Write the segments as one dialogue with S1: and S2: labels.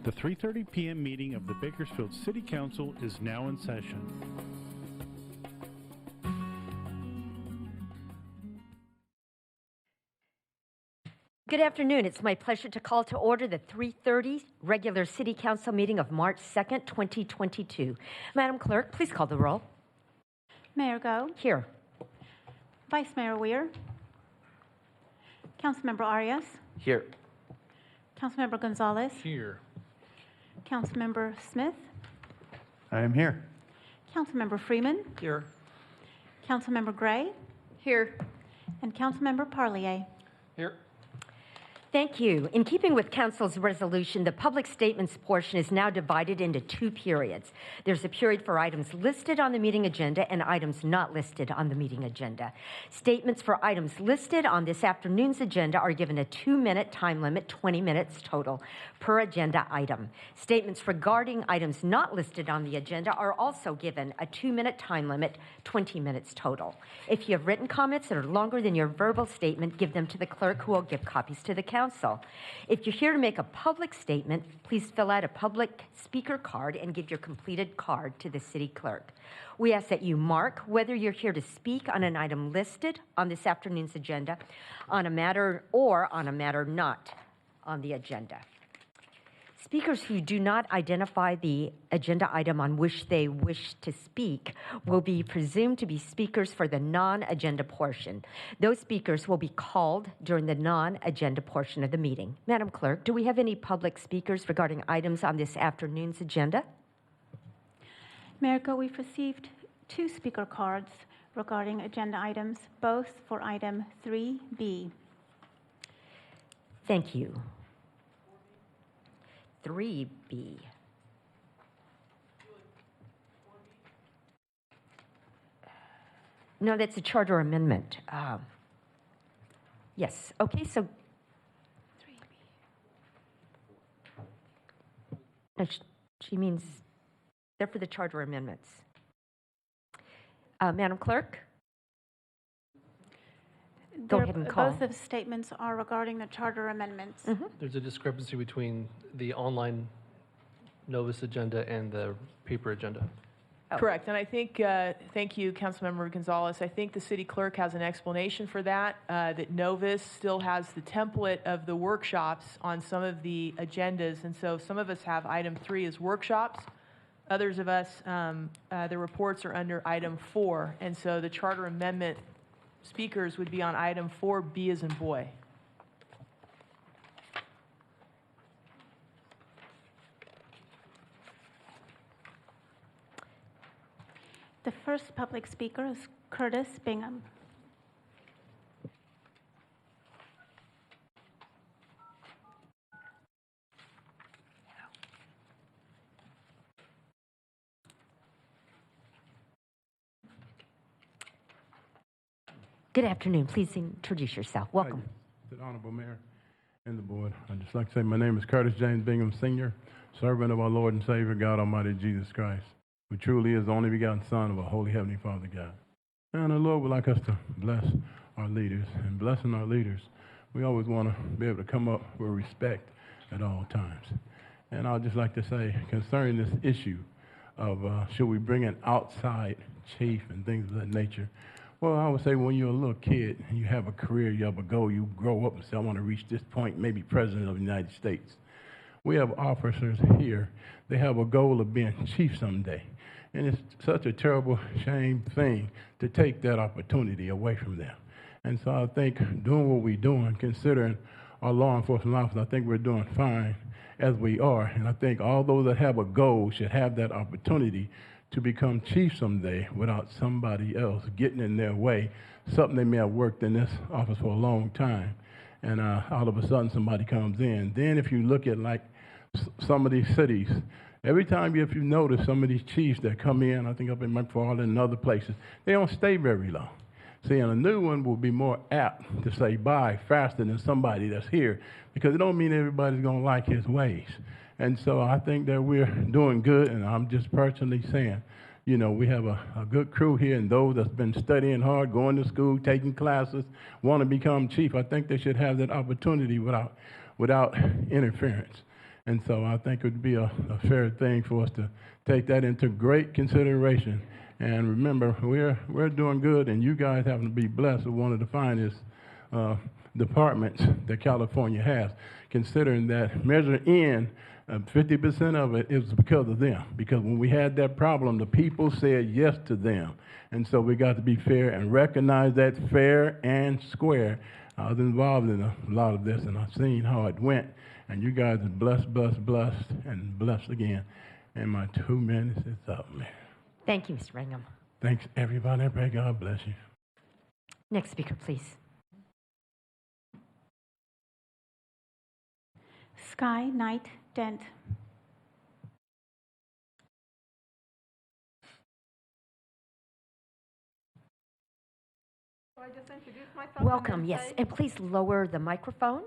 S1: The 3:30 p.m. meeting of the Bakersfield City Council is now in session.
S2: Good afternoon. It's my pleasure to call to order the 3:30 regular City Council meeting of March 2nd, 2022. Madam Clerk, please call the roll.
S3: Mayor Go.
S2: Here.
S3: Vice Mayor Weir. Councilmember Arias.
S4: Here.
S3: Councilmember Gonzalez.
S4: Here.
S3: Councilmember Smith.
S5: I am here.
S3: Councilmember Freeman.
S4: Here.
S3: Councilmember Gray.
S2: Here.
S3: And Councilmember Parlier.
S4: Here.
S2: Thank you. In keeping with Council's resolution, the public statements portion is now divided into two periods. There's a period for items listed on the meeting agenda and items not listed on the meeting agenda. Statements for items listed on this afternoon's agenda are given a 2-minute time limit, 20 minutes total, per agenda item. Statements regarding items not listed on the agenda are also given a 2-minute time limit, 20 minutes total. If you have written comments that are longer than your verbal statement, give them to the clerk, who will give copies to the council. If you're here to make a public statement, please fill out a public speaker card and give your completed card to the city clerk. We ask that you mark whether you're here to speak on an item listed on this afternoon's agenda, on a matter not on the agenda. Speakers who do not identify the agenda item on which they wish to speak will be presumed to be speakers for the non-agenda portion. Those speakers will be called during the non-agenda portion of the meeting. Madam Clerk, do we have any public speakers regarding items on this afternoon's agenda?
S3: Mayor Go, we've received 2 speaker cards regarding agenda items, both for item 3B.
S2: Thank you. 3B. No, that's a charter amendment. Yes. Okay, so 3B. No, she means they're for the charter amendments. Madam Clerk? Go ahead and call.
S3: Both of the statements are regarding the charter amendments.
S2: Mm-hmm.
S4: There's a discrepancy between the online Novus agenda and the paper agenda.
S2: Oh.
S6: Correct, and I think, thank you, Councilmember Gonzalez. I think the city clerk has an explanation for that, that Novus still has the template of the workshops on some of the agendas, and so some of us have item 3 as workshops. Others of us, the reports are under item 4, and so the charter amendment speakers would be on item 4B as in boy.
S3: The first public speaker is Curtis Bingham.
S2: Good afternoon. Please introduce yourself. Welcome.
S5: To the Honorable Mayor and the Board, I'd just like to say my name is Curtis James Bingham, Sr., servant of our Lord and Savior, God Almighty Jesus Christ, who truly is the only begotten Son of our Holy Heavenly Father God. And the Lord would like us to bless our leaders. And blessing our leaders, we always want to be able to come up with respect at all times. And I'd just like to say, concerning this issue of should we bring an outside chief and things of that nature, well, I would say when you're a little kid and you have a career, you have a goal, you grow up and say, I want to reach this point, maybe president of the United States. We have officers here, they have a goal of being chief someday. And it's such a terrible shame thing to take that opportunity away from them. And so I think doing what we're doing, considering our law enforcement officers, I think we're doing fine as we are. And I think all those that have a goal should have that opportunity to become chief someday without somebody else getting in their way, something they may have worked in this office for a long time, and all of a sudden somebody comes in. Then if you look at like some of these cities, every time if you notice some of these chiefs that come in, I think up in McFarland and other places, they don't stay very long. See, and a new one will be more apt to say bye faster than somebody that's here, because it don't mean everybody's going to like his ways. And so I think that we're doing good, and I'm just personally saying, you know, we have a good crew here, and those that's been studying hard, going to school, taking classes, want to become chief. I think they should have that opportunity without interference. And so I think it would be a fair thing for us to take that into great consideration. And remember, we're doing good, and you guys happen to be blessed with one of the finest departments that California has, considering that Measure N, 50% of it is because of them. Because when we had that problem, the people said yes to them. And so we got to be fair and recognize that fair and square. I was involved in a lot of this, and I've seen how it went. And you guys are blessed, blessed, blessed, and blessed again. And my 2 minutes is up, man.
S2: Thank you, Mr. Bingham.
S5: Thanks, everybody. I pray God bless you.
S2: Next speaker, please.
S3: Sky Knight Dent.
S7: So I just introduce myself.
S2: Welcome,
S7: and then
S2: yes.
S7: say-
S2: And please lower the microphone.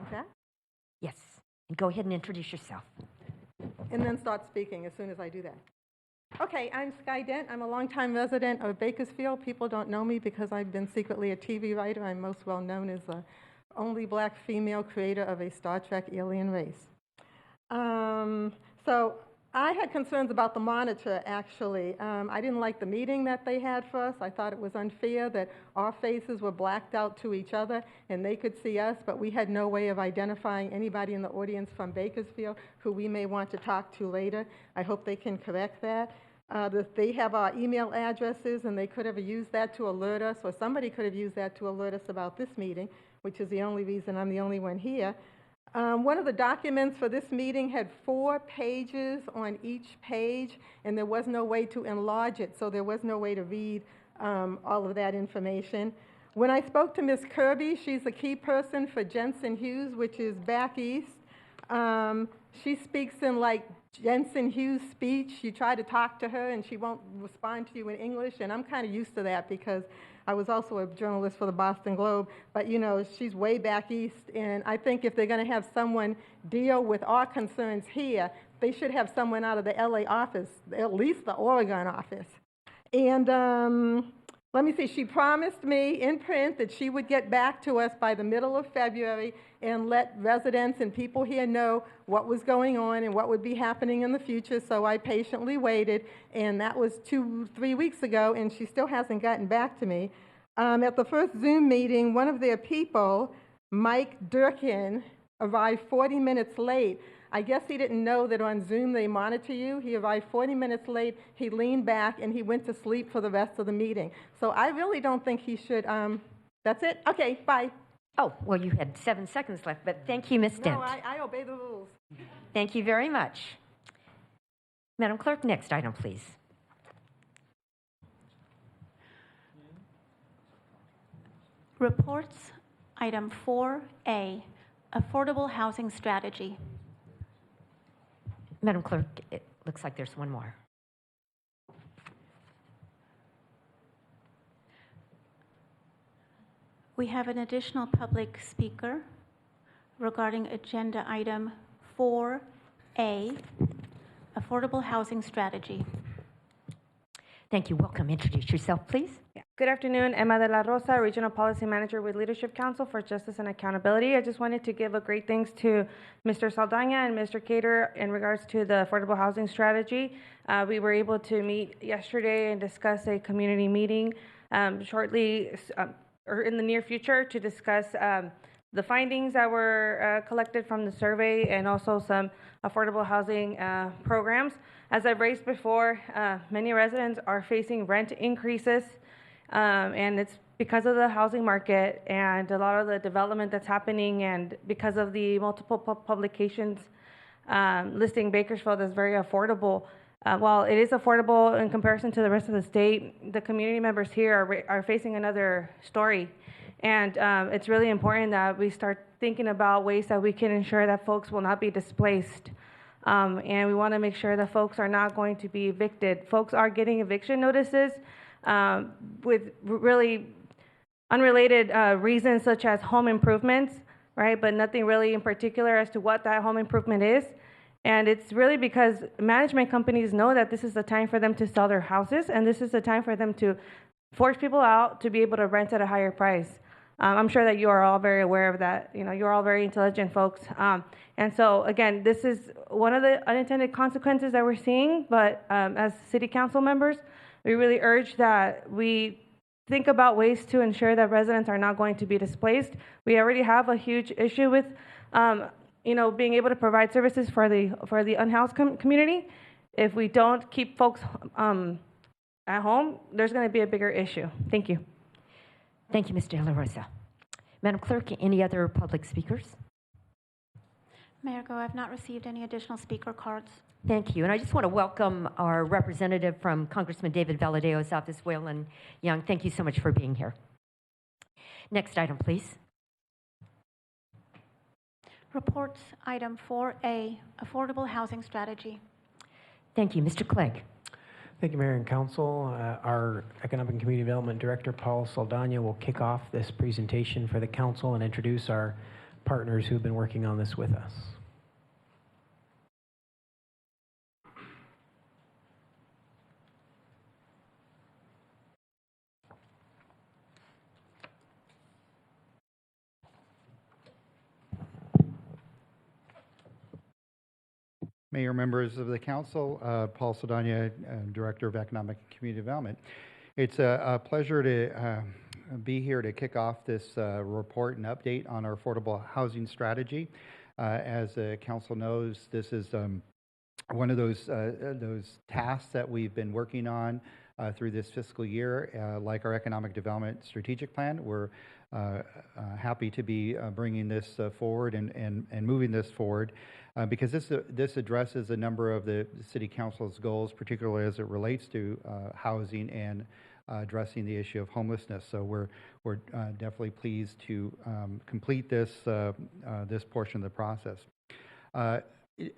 S7: Okay.
S2: Yes. And go ahead and introduce yourself.
S7: And then start speaking as soon as I do that. Okay, I'm Sky Dent. I'm a longtime resident of Bakersfield. People don't know me because I've been secretly a TV writer. I'm most well known as the only black female creator of a Star Trek alien race. So I had concerns about the monitor, actually. I didn't like the meeting that they had for us. I thought it was unfair that our faces were blacked out to each other and they could see us, but we had no way of identifying anybody in the audience from Bakersfield who we may want to talk to later. I hope they can correct that. They have our email addresses, and they could have used that to alert us, or somebody could have used that to alert us about this meeting, which is the only reason I'm the only one here. One of the documents for this meeting had 4 pages on each page, and there was no way to enlarge it, so there was no way to read all of that information. When I spoke to Ms. Kirby, she's the key person for Jensen Hughes, which is back east. She speaks in like Jensen Hughes speech. You try to talk to her, and she won't respond to you in English, and I'm kind of used to that because I was also a journalist for the Boston Globe, but you know, she's way back east, and I think if they're going to have someone deal with our concerns here, they should have someone out of the LA office, at least the Oregon office. And let me see, she promised me in print that she would get back to us by the middle of February and let residents and people here know what was going on and what would be happening in the future, so I patiently waited, and that was 2-3 weeks ago, and she still hasn't gotten back to me. At the first Zoom meeting, one of their people, Mike Durkin, arrived 40 minutes late. I guess he didn't know that on Zoom they monitor you. He arrived 40 minutes late, he leaned back, and he went to sleep for the rest of the meeting. So I really don't think he should, that's it? Okay, bye.
S2: Oh, well, you had 7 seconds left, but thank you, Ms. Dent.
S7: No, I obey the rules.
S2: Thank you very much. Madam Clerk, next item, please.
S3: Reports, item 4A, affordable housing strategy.
S2: Madam Clerk, it looks like there's one more.
S3: We have an additional public speaker regarding agenda item 4A, affordable housing strategy.
S2: Thank you. Welcome. Introduce yourself, please.
S8: Yeah. Good afternoon, Emma de la Rosa, Regional Policy Manager with Leadership Council for Justice and Accountability. I just wanted to give a great thanks to Mr. Saldana and Mr. Cater in regards to the affordable housing strategy. We were able to meet yesterday and discuss a community meeting shortly or in the near future to discuss the findings that were collected from the survey and also some affordable housing programs. As I've raised before, many residents are facing rent increases, and it's because of the housing market and a lot of the development that's happening, and because of the multiple publications listing Bakersfield as very affordable. While it is affordable in comparison to the rest of the state, the community members here are facing another story. And it's really important that we start thinking about ways that we can ensure that folks will not be displaced. And we want to make sure that folks are not going to be evicted. Folks are getting eviction notices with really unrelated reasons, such as home improvements, right? But nothing really in particular as to what that home improvement is. And it's really because management companies know that this is the time for them to sell their houses, and this is the time for them to force people out to be able to rent at a higher price. I'm sure that you are all very aware of that. You know, you're all very intelligent folks. And so, again, this is one of the unintended consequences that we're seeing, but as city council members, we really urge that we think about ways to ensure that residents are not going to be displaced. We already have a huge issue with, being able to provide services for the unhoused community. If we don't keep folks at home, there's going to be a bigger issue. Thank you.
S2: Thank you, Ms. De La Rosa. Madam Clerk, any other public speakers?
S3: Mayor Go, I have not received any additional speaker cards.
S2: Thank you. And I just want to welcome our representative from Congressman David Valadeo, Southeast Wayland Young. Thank you so much for being here. Next item, please.
S3: Reports, item 4A, Affordable Housing Strategy.
S2: Thank you. Mr. Clegg.
S9: Thank you, Mayor and Council. Our Economic and Community Development Director, Paul Saldana, will kick off this presentation for the Council and introduce our partners who have been working on this with us.
S10: Mayor, members of the Council, Paul Saldana, Director of Economic and Community Development. It's a pleasure to be here to kick off this report and update on our affordable housing strategy. As the Council knows, this is one of those tasks that we've been working on through this fiscal year. Like our Economic Development Strategic Plan, we're happy to be bringing this forward and moving this forward. Because this addresses a number of the City Council's goals, particularly as it relates to housing and addressing the issue of homelessness. So we're definitely pleased to complete this portion of the process.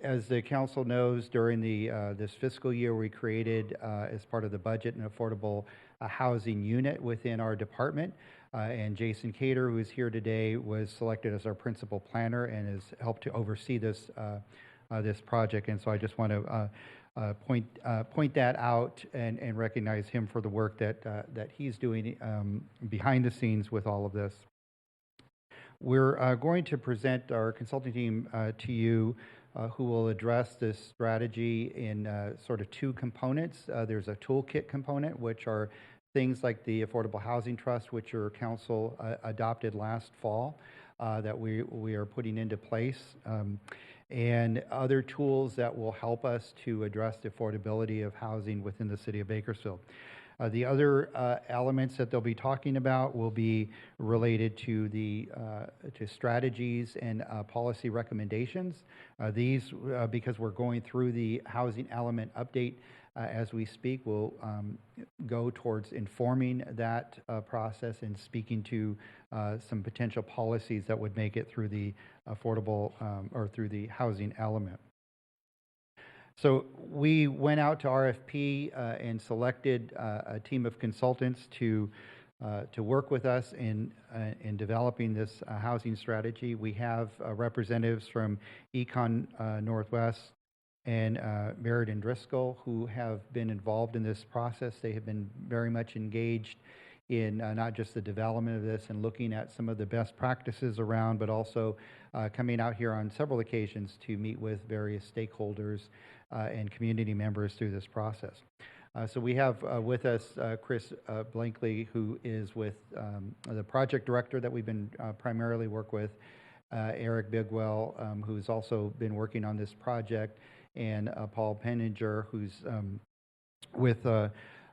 S10: As the Council knows, during this fiscal year, we created, as part of the budget, an affordable housing unit within our department. And Jason Cater, who is here today, was selected as our principal planner and has helped to oversee this project. And so I just want to point that out and recognize him for the work that he's doing behind the scenes with all of this. We're going to present our consulting team to you, who will address this strategy in sort of two components. There's a toolkit component, which are things like the Affordable Housing Trust, which your council adopted last fall, that we are putting into place, and other tools that will help us to address the affordability of housing within the city of Bakersfield. The other elements that they'll be talking about will be related to to strategies and policy recommendations. These, because we're going through the housing element update as we speak, will go towards informing that process and speaking to some potential policies that would make it through the affordable or through the housing element. So we went out to RFP and selected a team of consultants to work with us in developing this housing strategy. We have representatives from Econ Northwest and Meriden Driscoll, who have been involved in this process. They have been very much engaged in not just the development of this and looking at some of the best practices around, but also coming out here on several occasions to meet with various stakeholders and community members through this process. So we have with us Chris Blankley, who is with the project director that we've been primarily work with, Eric Bigwell, who's also been working on this project, and Paul Penninger, who's with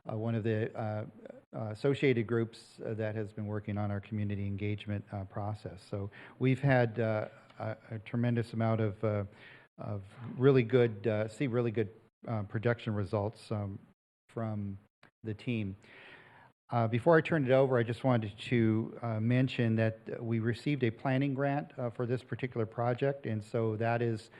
S10: one of the associated groups that has been working on our community engagement process. So we've had a tremendous amount of really good, really good production results from the team. Before I turn it over, I just wanted to mention that we received a planning grant for this particular project, and so that is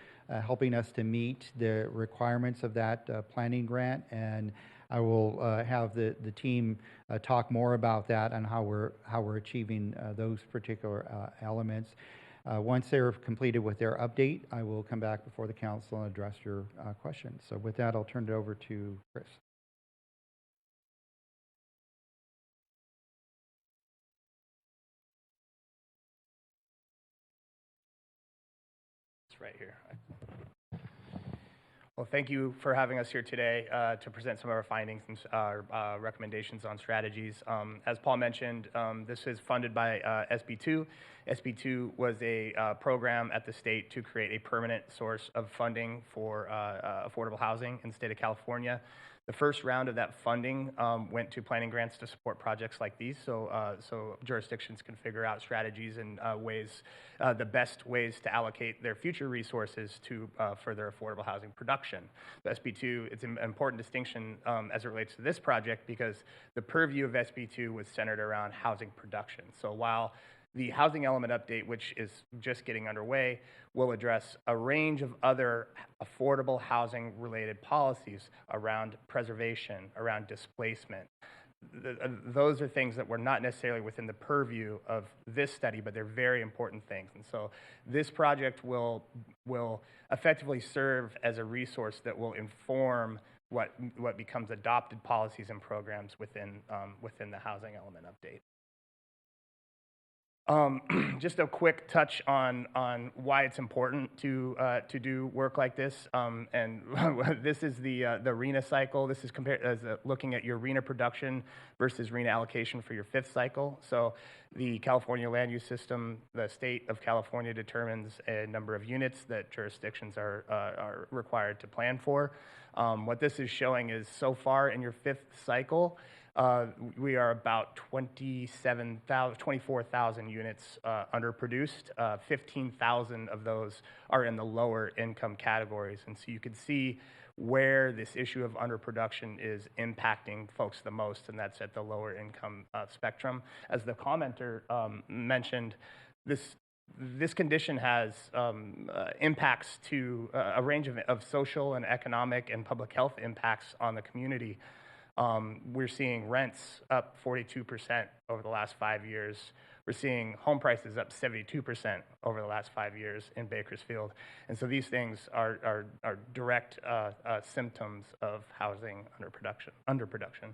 S10: helping us to meet the requirements of that planning grant. And I will have the team talk more about that and how we're achieving those particular elements. Once they're completed with their update, I will come back before the council and address your questions. So with that, I'll turn it over to Chris.
S11: It's right here. Well, thank you for having us here today to present some of our findings and our recommendations on strategies. As Paul mentioned, this is funded by SB2. SB2 was a program at the state to create a permanent source of funding for affordable housing in the state of California. The first round of that funding went to planning grants to support projects like these, so jurisdictions can figure out strategies and the best ways to allocate their future resources to further affordable housing production. The SB2, it's an important distinction as it relates to this project because the purview of SB2 was centered around housing production. So while the housing element update, which is just getting underway, will address a range of other affordable housing related policies around preservation, around displacement. Those are things that were not necessarily within the purview of this study, but they're very important things. And so this project will effectively serve as a resource that will inform what becomes adopted policies and programs within the housing element update. Just a quick touch on why it's important to do work like this. And this is the RENA cycle. This is compared as looking at your RENA production versus RENA allocation for your fifth cycle. So the California land use system, the state of California determines a number of units that jurisdictions are required to plan for. What this is showing is so far in your fifth cycle, we are about 24,000 units underproduced. 15,000 of those are in the lower income categories. And so you can see where this issue of underproduction is impacting folks the most, and that's at the lower income spectrum. As the commenter mentioned, this condition has impacts to a range of social and economic and public health impacts on the community. We're seeing rents up 42% over the last 5 years. We're seeing home prices up 72% over the last 5 years in Bakersfield. And so these things are direct symptoms of housing underproduction.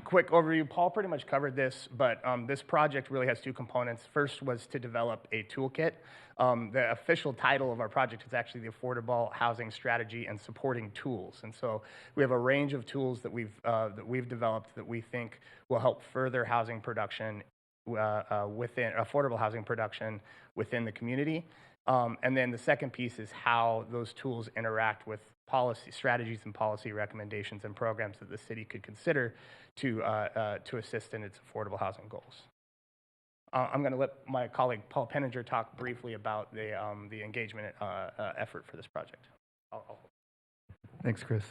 S11: Quick overview, Paul pretty much covered this, but this project really has two components. First was to develop a toolkit. The official title of our project is actually the Affordable Housing Strategy and Supporting Tools. And so we have a range of tools that we've developed that we think will help further housing production within affordable housing production within the community. And then the second piece is how those tools interact with policy strategies and policy recommendations and programs that the city could consider to assist in its affordable housing goals. I'm going to let my colleague Paul Penninger talk briefly about the engagement effort for this project.
S12: Thanks, Chris.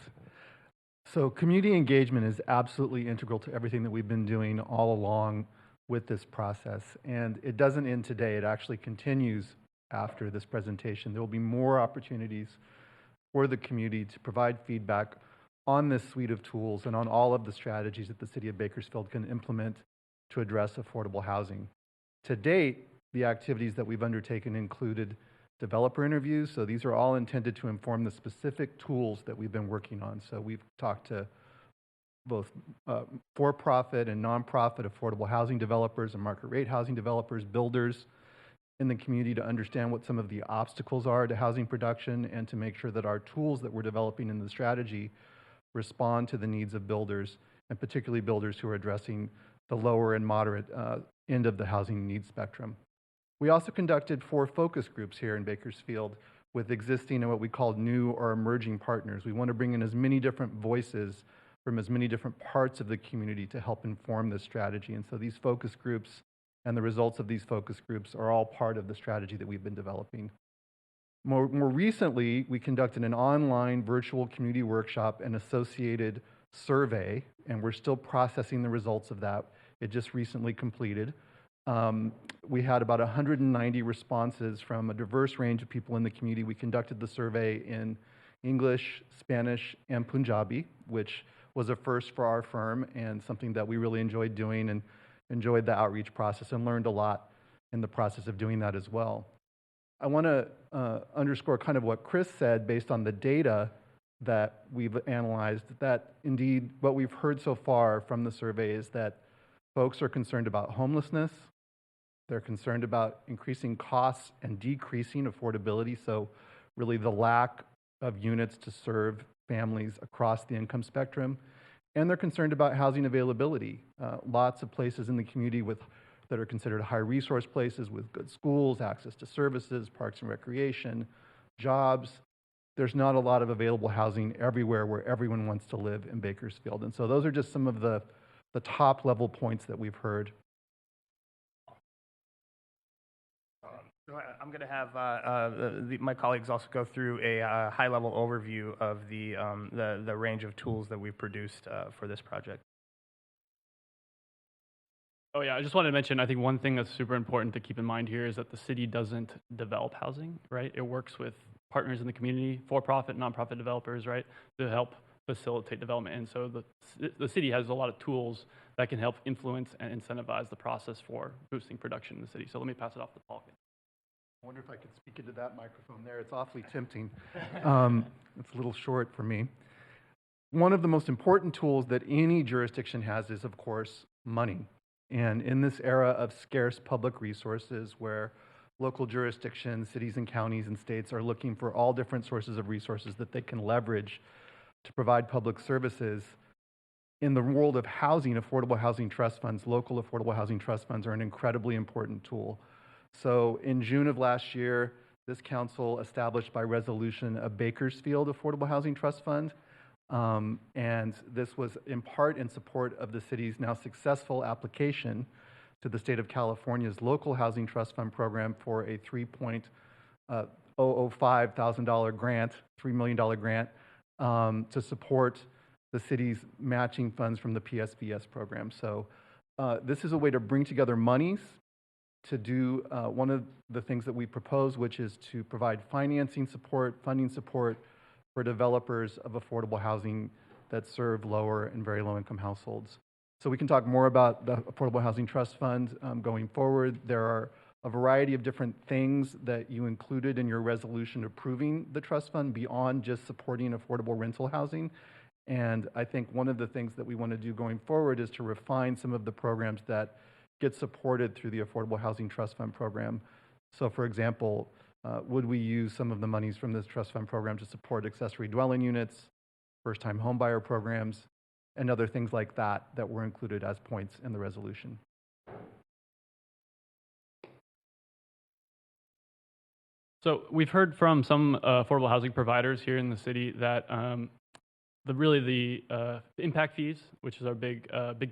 S12: So community engagement is absolutely integral to everything that we've been doing all along with this process. And it doesn't end today. It actually continues after this presentation. There will be more opportunities for the community to provide feedback on this suite of tools and on all of the strategies that the city of Bakersfield can implement to address affordable housing. To date, the activities that we've undertaken included developer interviews. So these are all intended to inform the specific tools that we've been working on. So we've talked to both for-profit and nonprofit affordable housing developers and market rate housing developers, builders in the community to understand what some of the obstacles are to housing production and to make sure that our tools that we're developing in the strategy respond to the needs of builders, and particularly builders who are addressing the lower and moderate end of the housing needs spectrum. We also conducted 4 focus groups here in Bakersfield with existing and what we call new or emerging partners. We want to bring in as many different voices from as many different parts of the community to help inform this strategy. And so these focus groups and the results of these focus groups are all part of the strategy that we've been developing. More recently, we conducted an online virtual community workshop and associated survey, and we're still processing the results of that. It just recently completed. We had about 190 responses from a diverse range of people in the community. We conducted the survey in English, Spanish, and Punjabi, which was a first for our firm and something that we really enjoyed doing and enjoyed the outreach process and learned a lot in the process of doing that as well. I want to underscore kind of what Chris said based on the data that we've analyzed, that indeed what we've heard so far from the survey is that folks are concerned about homelessness, they're concerned about increasing costs and decreasing affordability, so really the lack of units to serve families across the income spectrum, and they're concerned about housing availability. Lots of places in the community that are considered high resource places with good schools, access to services, parks and recreation, jobs. There's not a lot of available housing everywhere where everyone wants to live in Bakersfield. And so those are just some of the top level points that we've heard.
S11: So I'm going to have my colleagues also go through a high-level overview of the range of tools that we've produced for this project.
S13: Oh yeah, I just wanted to mention, I think one thing that's super important to keep in mind here is that the city doesn't develop housing, right? It works with partners in the community, for-profit, nonprofit developers, right, to help facilitate development. And so the city has a lot of tools that can help influence and incentivize the process for boosting production in the city. So let me pass it off to Paul.
S12: I wonder if I could speak into that microphone there. It's awfully tempting. It's a little short for me. One of the most important tools that any jurisdiction has is, of course, money. And in this era of scarce public resources where local jurisdictions, cities and counties and states are looking for all different sources of resources that they can leverage to provide public services, in the world of housing, affordable housing trust funds, local affordable housing trust funds are an incredibly important tool. So in June of last year, this council established by resolution a Bakersfield Affordable Housing Trust Fund. And this was in part in support of the city's now successful application to the state of California's local housing trust fund program for a $3,005,000 grant, $3 million grant, to support the city's matching funds from the PSVS program. So this is a way to bring together monies to do one of the things that we propose, which is to provide financing support, funding support for developers of affordable housing that serve lower and very low income households. So we can talk more about the Affordable Housing Trust Fund going forward. There are a variety of different things that you included in your resolution approving the trust fund beyond just supporting affordable rental housing. And I think one of the things that we want to do going forward is to refine some of the programs that get supported through the Affordable Housing Trust Fund program. So for example, would we use some of the monies from this trust fund program to support accessory dwelling units, first-time homebuyer programs, and other things like that that were included as points in the resolution.
S13: So we've heard from some affordable housing providers here in the city that the impact fees, which is our big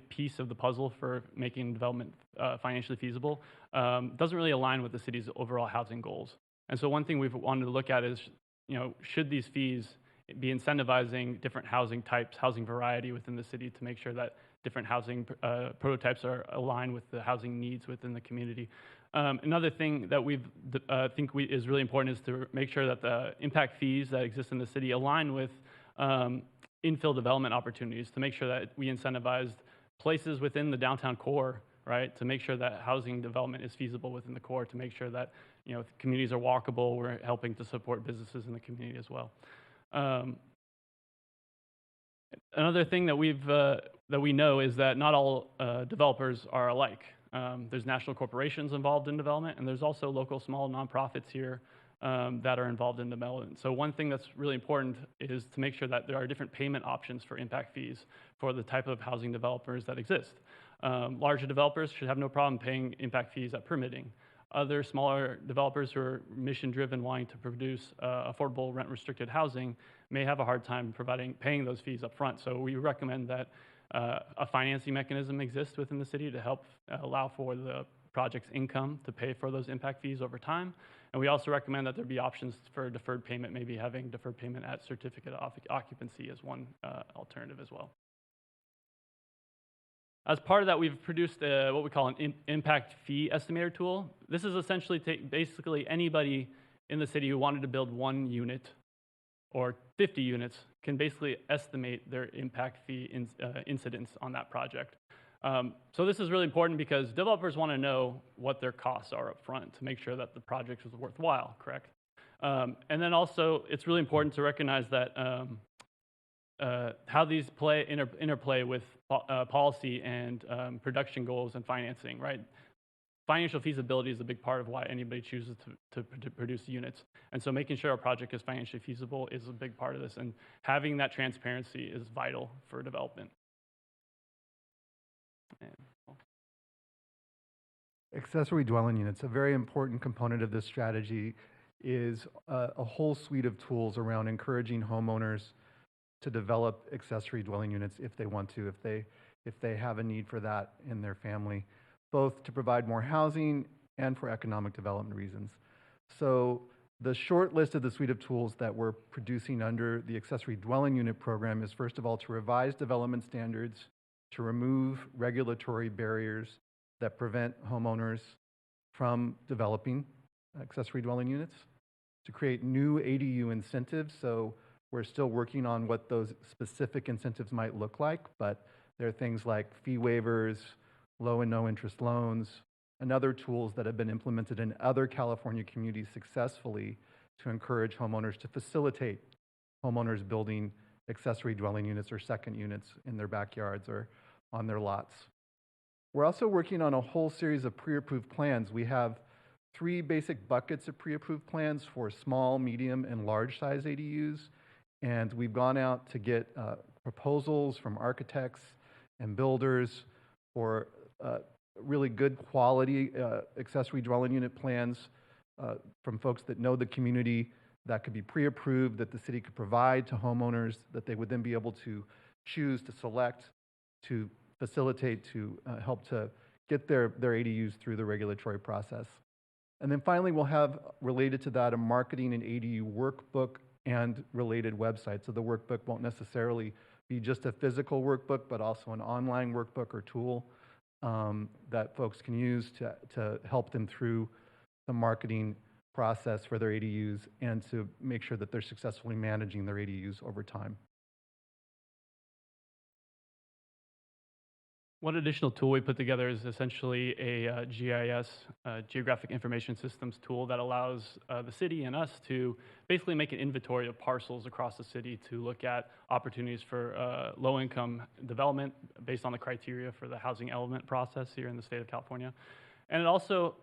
S13: piece of the puzzle for making development financially feasible, doesn't really align with the city's overall housing goals. And so one thing we've wanted to look at is, should these fees be incentivizing different housing types, housing variety within the city to make sure that different housing prototypes are aligned with the housing needs within the community. Another thing that we think is really important is to make sure that the impact fees that exist in the city align with infill development opportunities, to make sure that we incentivized places within the downtown core, right, to make sure that housing development is feasible within the core, to make sure that communities are walkable. We're helping to support businesses in the community as well. Another thing that we know is that not all developers are alike. There's national corporations involved in development, and there's also local small nonprofits here that are involved in development. So one thing that's really important is to make sure that there are different payment options for impact fees for the type of housing developers that exist. Larger developers should have no problem paying impact fees at permitting. Other smaller developers who are mission-driven, wanting to produce affordable rent-restricted housing, may have a hard time paying those fees up front. So we recommend that a financing mechanism exists within the city to help allow for the project's income to pay for those impact fees over time. And we also recommend that there be options for deferred payment, maybe having deferred payment at certificate of occupancy as one alternative as well. As part of that, we've produced what we call an impact fee estimator tool. This is essentially basically anybody in the city who wanted to build 1 unit or 50 units can basically estimate their impact fee incidence on that project. So this is really important because developers want to know what their costs are up front to make sure that the project is worthwhile, correct? And then also, it's really important to recognize that how these interplay with policy and production goals and financing, right? Financial feasibility is a big part of why anybody chooses to produce units. And so making sure a project is financially feasible is a big part of this. And having that transparency is vital for development.
S12: Accessory dwelling units, a very important component of this strategy, is a whole suite of tools around encouraging homeowners to develop accessory dwelling units if they want to, if they have a need for that in their family, both to provide more housing and for economic development reasons. So the short list of the suite of tools that we're producing under the accessory dwelling unit program is, first of all, to revise development standards, to remove regulatory barriers that prevent homeowners from developing accessory dwelling units, to create new ADU incentives. So we're still working on what those specific incentives might look like, but there are things like fee waivers, low and no interest loans, and other tools that have been implemented in other California communities successfully to encourage homeowners to facilitate homeowners building accessory dwelling units or second units in their backyards or on their lots. We're also working on a whole series of pre-approved plans. We have 3 basic buckets of pre-approved plans for small, medium, and large size ADUs. And we've gone out to get proposals from architects and builders for really good quality accessory dwelling unit plans from folks that know the community, that could be pre-approved, that the city could provide to homeowners, that they would then be able to choose to select, to facilitate, to help to get their ADUs through the regulatory process. And then finally, we'll have, related to that, a marketing and ADU workbook and related website. So the workbook won't necessarily be just a physical workbook, but also an online workbook or tool that folks can use to help them through the marketing process for their ADUs and to make sure that they're successfully managing their ADUs over time.
S13: One additional tool we put together is essentially a GIS, Geographic Information Systems tool, that allows the city and us to basically make an inventory of parcels across the city to look at opportunities for low-income development based on the criteria for the housing element process here in the state of California. And it also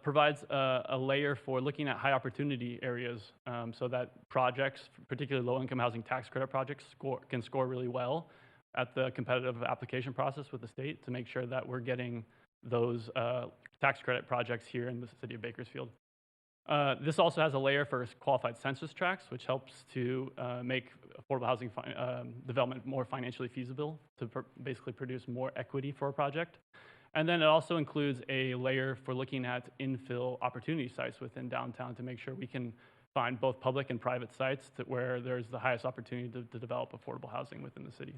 S13: provides a layer for looking at high opportunity areas so that projects, particularly low-income housing tax credit projects, can score really well at the competitive application process with the state to make sure that we're getting those tax credit projects here in the city of Bakersfield. This also has a layer for qualified census tracts, which helps to make affordable housing development more financially feasible, to basically produce more equity for a project. And then it also includes a layer for looking at infill opportunity sites within downtown to make sure we can find both public and private sites where there's the highest opportunity to develop affordable housing within the city.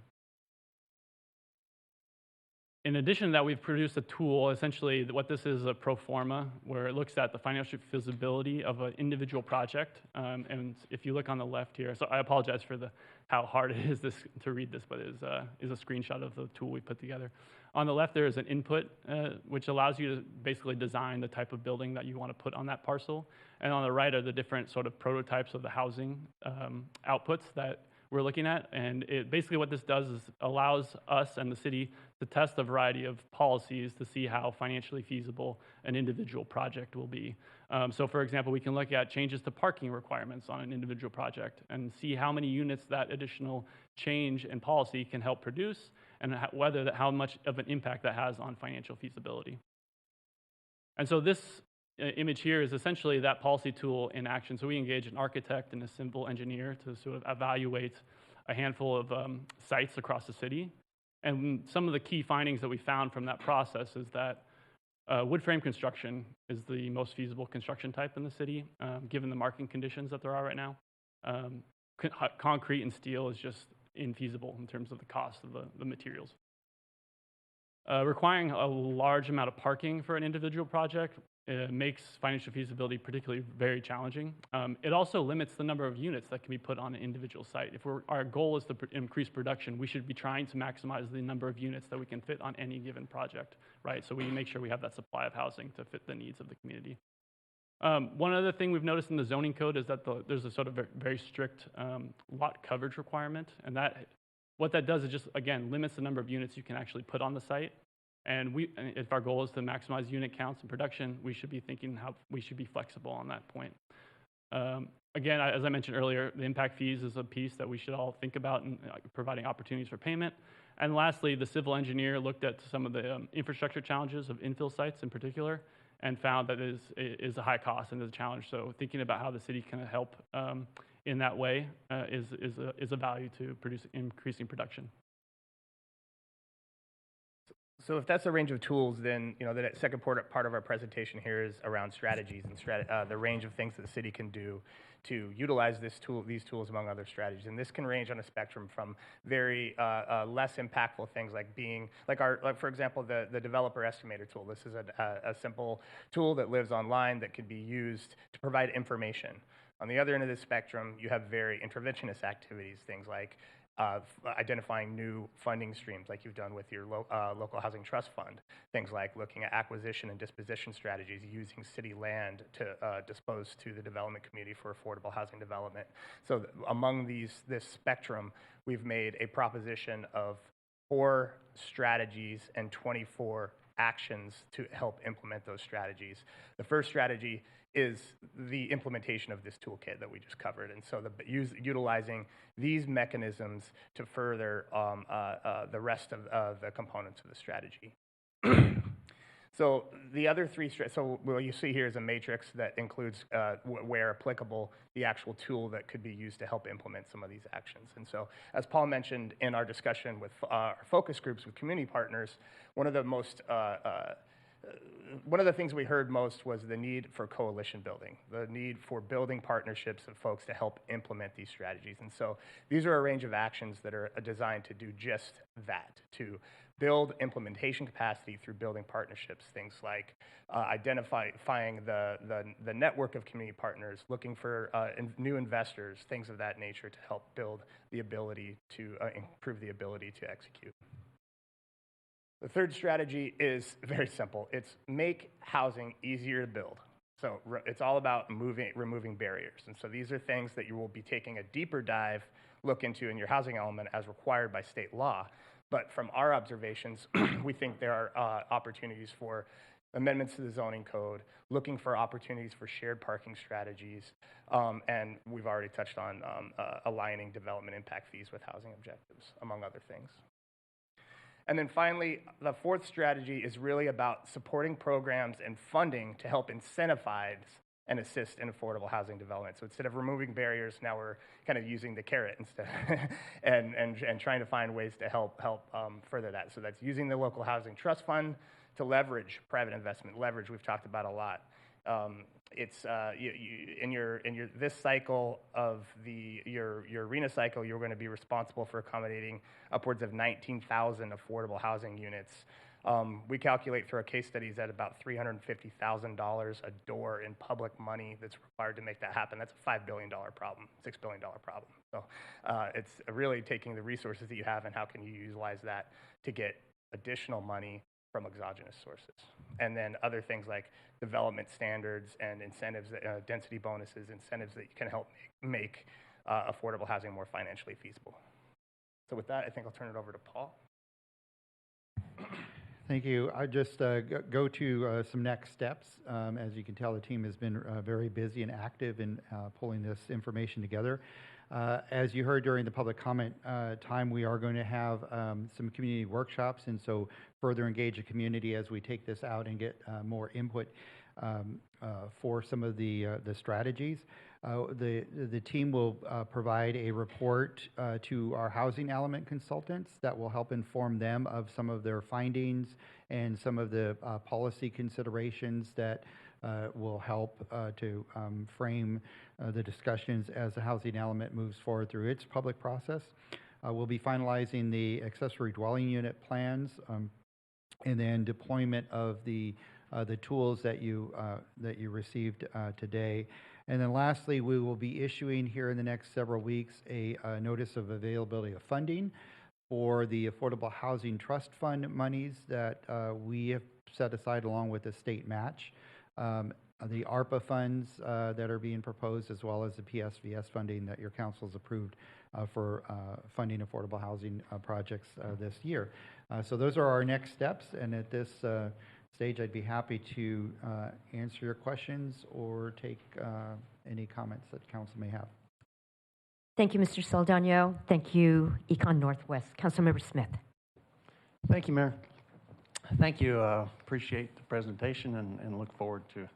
S13: In addition to that, we've produced a tool. Essentially, what this is a pro forma, where it looks at the financial feasibility of an individual project. And if you look on the left here, so I apologize for how hard it is to read this, but it is a screenshot of the tool we put together. On the left, there is an input, which allows you to basically design the type of building that you want to put on that parcel. And on the right are the different sort of prototypes of the housing outputs that we're looking at. And basically what this does is allows us and the city to test a variety of policies to see how financially feasible an individual project will be. So for example, we can look at changes to parking requirements on an individual project and see how many units that additional change in policy can help produce and how much of an impact that has on financial feasibility. And so this image here is essentially that policy tool in action. So we engage an architect and a civil engineer to sort of evaluate a handful of sites across the city. And some of the key findings that we found from that process is that wood frame construction is the most feasible construction type in the city, given the market conditions that there are right now. Concrete and steel is just infeasible in terms of the cost of the materials. Requiring a large amount of parking for an individual project makes financial feasibility particularly very challenging. It also limits the number of units that can be put on an individual site. If our goal is to increase production, we should be trying to maximize the number of units that we can fit on any given project, right? So we make sure we have that supply of housing to fit the needs of the community. One other thing we've noticed in the zoning code is that there's a sort of very strict lot coverage requirement, and what that does is just, again, limits the number of units you can actually put on the site. And if our goal is to maximize unit counts and production, we should be thinking how we should be flexible on that point. Again, as I mentioned earlier, the impact fees is a piece that we should all think about in providing opportunities for payment. And lastly, the civil engineer looked at some of the infrastructure challenges of infill sites in particular, and found that it is a high cost and is a challenge. So thinking about how the city can help in that way is a value to increasing production.
S11: So if that's a range of tools, then the second part of our presentation here is around strategies and the range of things that the city can do to utilize these tools among other strategies. And this can range on a spectrum from very less impactful things like for example, the developer estimator tool. This is a simple tool that lives online that can be used to provide information. On the other end of the spectrum, you have very interventionist activities, things like identifying new funding streams like you've done with your local housing trust fund, things like looking at acquisition and disposition strategies, using city land to dispose to the development community for affordable housing development. So among this spectrum, we've made a proposition of 4 strategies and 24 actions to help implement those strategies. The first strategy is the implementation of this toolkit that we just covered. And so utilizing these mechanisms to further the rest of the components of the strategy. So the other 3, so what you see here is a matrix that includes, where applicable, the actual tool that could be used to help implement some of these actions. And so, as Paul mentioned in our discussion with our focus groups with community partners, one of the things we heard most was the need for coalition building, the need for building partnerships of folks to help implement these strategies. And so these are a range of actions that are designed to do just that, to build implementation capacity through building partnerships, things like identifying the network of community partners, looking for new investors, things of that nature to help build the ability to improve the ability to execute. The third strategy is very simple. It's make housing easier to build. So it's all about removing barriers. And so these are things that you will be taking a deeper dive look into in your housing element as required by state law. But from our observations, we think there are opportunities for amendments to the zoning code, looking for opportunities for shared parking strategies, and we've already touched on aligning development impact fees with housing objectives, among other things. And then finally, the fourth strategy is really about supporting programs and funding to help incentivize and assist in affordable housing development. So instead of removing barriers, now we're kind of using the carrot instead and trying to find ways to help further that. So that's using the local housing trust fund to leverage private investment. Leverage we've talked about a lot. It's in this cycle of your RENA cycle, you're going to be responsible for accommodating upwards of 19,000 affordable housing units. We calculate through our case studies at about $350,000 a door in public money that's required to make that happen. That's a $5 billion problem, $6 billion problem. So it's really taking the resources that you have and how can you utilize that to get additional money from exogenous sources. And then other things like development standards and incentives, density bonuses, incentives that can help make affordable housing more financially feasible. So with that, I think I'll turn it over to Paul.
S10: Thank you. I just go to some next steps. As you can tell, the team has been very busy and active in pulling this information together. As you heard during the public comment time, we are going to have some community workshops, and so further engage the community as we take this out and get more input for some of the strategies. The team will provide a report to our housing element consultants that will help inform them of some of their findings and some of the policy considerations that will help to frame the discussions as the housing element moves forward through its public process. We'll be finalizing the accessory dwelling unit plans and then deployment of the the tools that you received today. And then lastly, we will be issuing here in the next several weeks a notice of availability of funding for the Affordable Housing Trust Fund monies that we have set aside along with the state match. The ARPA funds that are being proposed, as well as the PSVS funding that your council's approved for funding affordable housing projects this year. So those are our next steps, and at this stage, I'd be happy to answer your questions or take any comments that council may have.
S2: Thank you, Mr. Saldana. Thank you, Econ Northwest. Councilmember Smith.
S14: Thank you, Mayor. Thank you. Appreciate the presentation and look forward to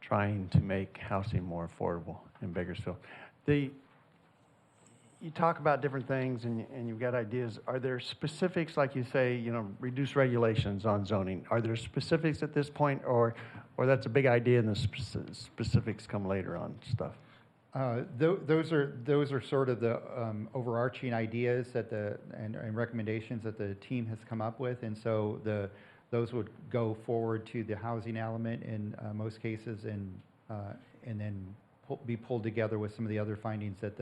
S14: trying to make housing more affordable in Bakersfield. You talk about different things and you've got ideas. Are there specifics, like you say, reduce regulations on zoning? Are there specifics at this point, or that's a big idea and the specifics come later on stuff?
S10: Those are sort of the overarching ideas that and recommendations that the team has come up with, and so those would go forward to the housing element in most cases, and then be pulled together with some of the other findings that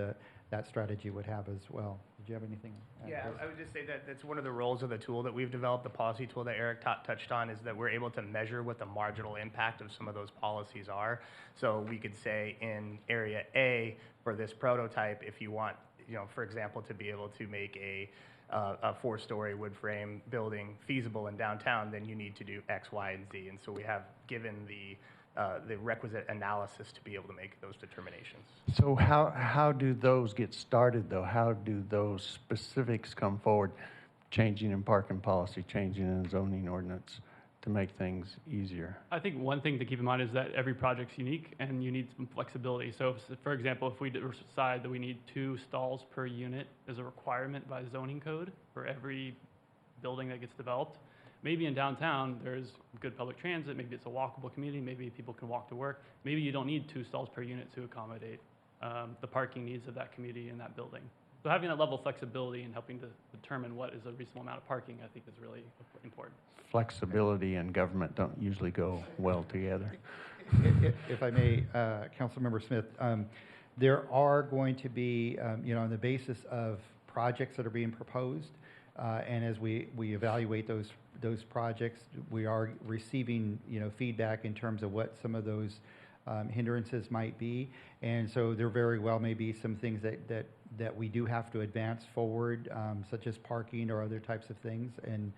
S10: that strategy would have as well. Did you have anything?
S11: Yeah, I would just say that that's one of the roles of the tool that we've developed, the policy tool that Eric touched on, is that we're able to measure what the marginal impact of some of those policies are. So we could say in area A for this prototype, if you want, for example, to be able to make a 4-story wood frame building feasible in downtown, then you need to do X, Y, and Z. And so we have given the requisite analysis to be able to make those determinations.
S14: So how do those get started, though? How do those specifics come forward? Changing in parking policy, changing in zoning ordinance to make things easier?
S13: I think one thing to keep in mind is that every project's unique and you need some flexibility. So, for example, if we decide that we need 2 stalls per unit as a requirement by zoning code for every building that gets developed, maybe in downtown there's good public transit, maybe it's a walkable community, maybe people can walk to work. Maybe you don't need 2 stalls per unit to accommodate the parking needs of that community and that building. So having that level of flexibility and helping to determine what is a reasonable amount of parking, I think, is really important. Flexibility
S14: and government don't usually go well together.
S10: If I may, Councilmember Smith, there are going to be, on the basis of projects that are being proposed, and as we evaluate those projects, we are receiving feedback in terms of what some of those hindrances might be, and so there very well may be some things that we do have to advance forward, such as parking or other types of things. And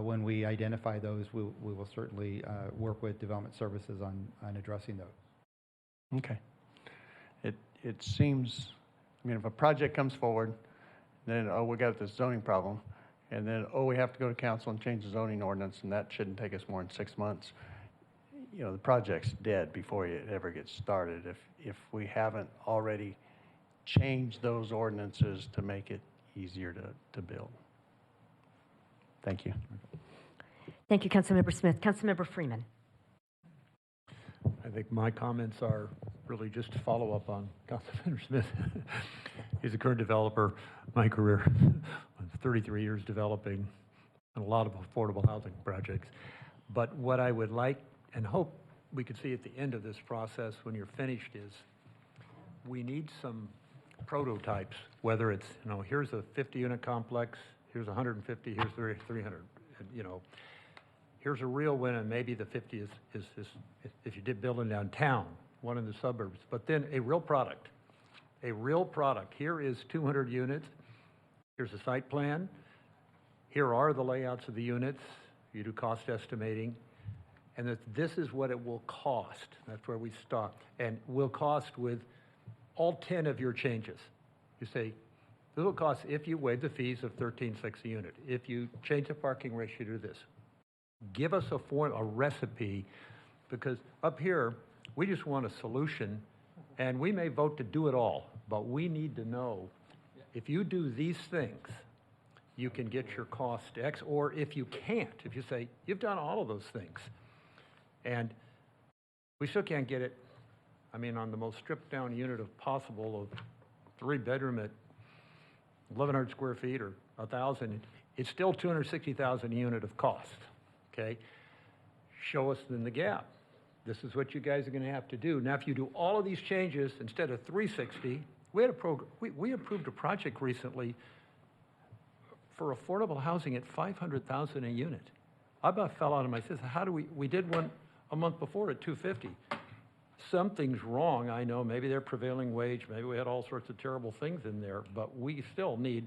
S10: when we identify those, we will certainly work with development services on addressing those.
S14: Okay. It seems, if a project comes forward, then we got this zoning problem, and then we have to go to council and change the zoning ordinance, and that shouldn't take us more than 6 months. The project's dead before it ever gets started if we haven't already changed those ordinances to make it easier to build. Thank you.
S2: Thank you, Councilmember Smith. Councilmember Freeman.
S15: I think my comments are really just to follow up on Councilmember Smith. He's a current developer. My career, 33 years developing a lot of affordable housing projects. But what I would like and hope we could see at the end of this process when you're finished is we need some prototypes, whether it's, here's a 50-unit complex, here's 150, here's 300, here's a real win, and maybe the 50 is if you did build in downtown, one in the suburbs, but then a real product. Here is 200 units, here's a site plan, here are the layouts of the units, you do cost estimating, and that this is what it will cost. That's where we stop. And will cost with all 10 of your changes. You say, this will cost if you waive the fees of $13.6 a unit. If you change the parking ratio to this. Give us a recipe, because up here, we just want a solution, and we may vote to do it all, but we need to know if you do these things, you can get your cost X, or if you can't, if you say, you've done all of those things, and we still can't get it, on the most stripped down unit of possible of 3-bedroom at 1,100 square feet or 1,000, it's still $260,000 a unit of cost, okay? show us then the gap. This is what you guys are going to have to do. Now, if you do all of these changes instead of 360, we approved a project recently for affordable housing at $500,000 a unit. I about fell out of my seat. How do we did one a month before at $250. Something's wrong, I know. Maybe they're prevailing wage. Maybe we had all sorts of terrible things in there, but we still need,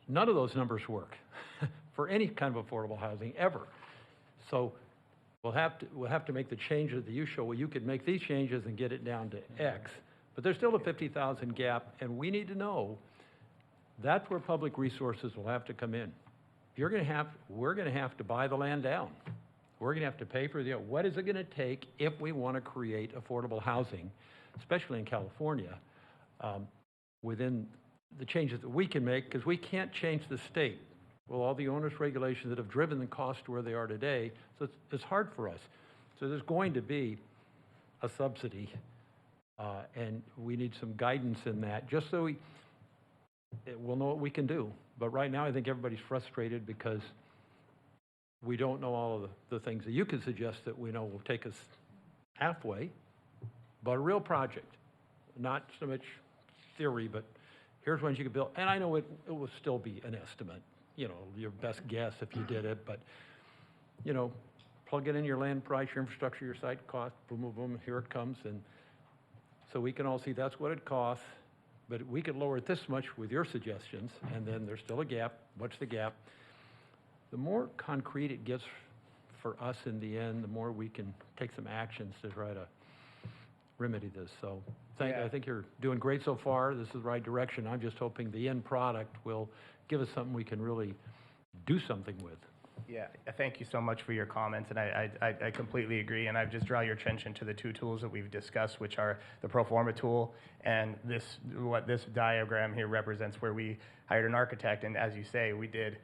S15: none of those numbers work for any kind of affordable housing ever. So we'll have to make the changes that you show. Well, you could make these changes and get it down to X, but there's still a 50,000 gap, and we need to know that's where public resources will have to come in. We're going to have to buy the land down. We're going to have to pay for what is it going to take if we want to create affordable housing, especially in California, within the changes that we can make, because we can't change the state. Well, all the onerous regulations that have driven the cost to where they are today, so it's hard for us. So there's going to be a subsidy, and we need some guidance in that, just so we'll know what we can do. But right now, I think everybody's frustrated because we don't know all of the things that you could suggest that we know will take us halfway, but a real project, not so much theory, but here's ones you could build. And I know it will still be an estimate, your best guess if you did it, but, plug it in your land price, your infrastructure, your site cost, boom, boom, boom, here it comes. And so we can all see that's what it costs, but we could lower it this much with your suggestions, and then there's still a gap. What's the gap? The more concrete it gets for us in the end, the more we can take some actions to try to remedy this. So I think you're doing great so far. This is the right direction. I'm just hoping the end product will give us something we can really do something with.
S11: Yeah, thank you so much for your comments, and I completely agree, and I just draw your attention to the two tools that we've discussed, which are the pro forma tool and what this diagram here represents, where we hired an architect, and as you say, we did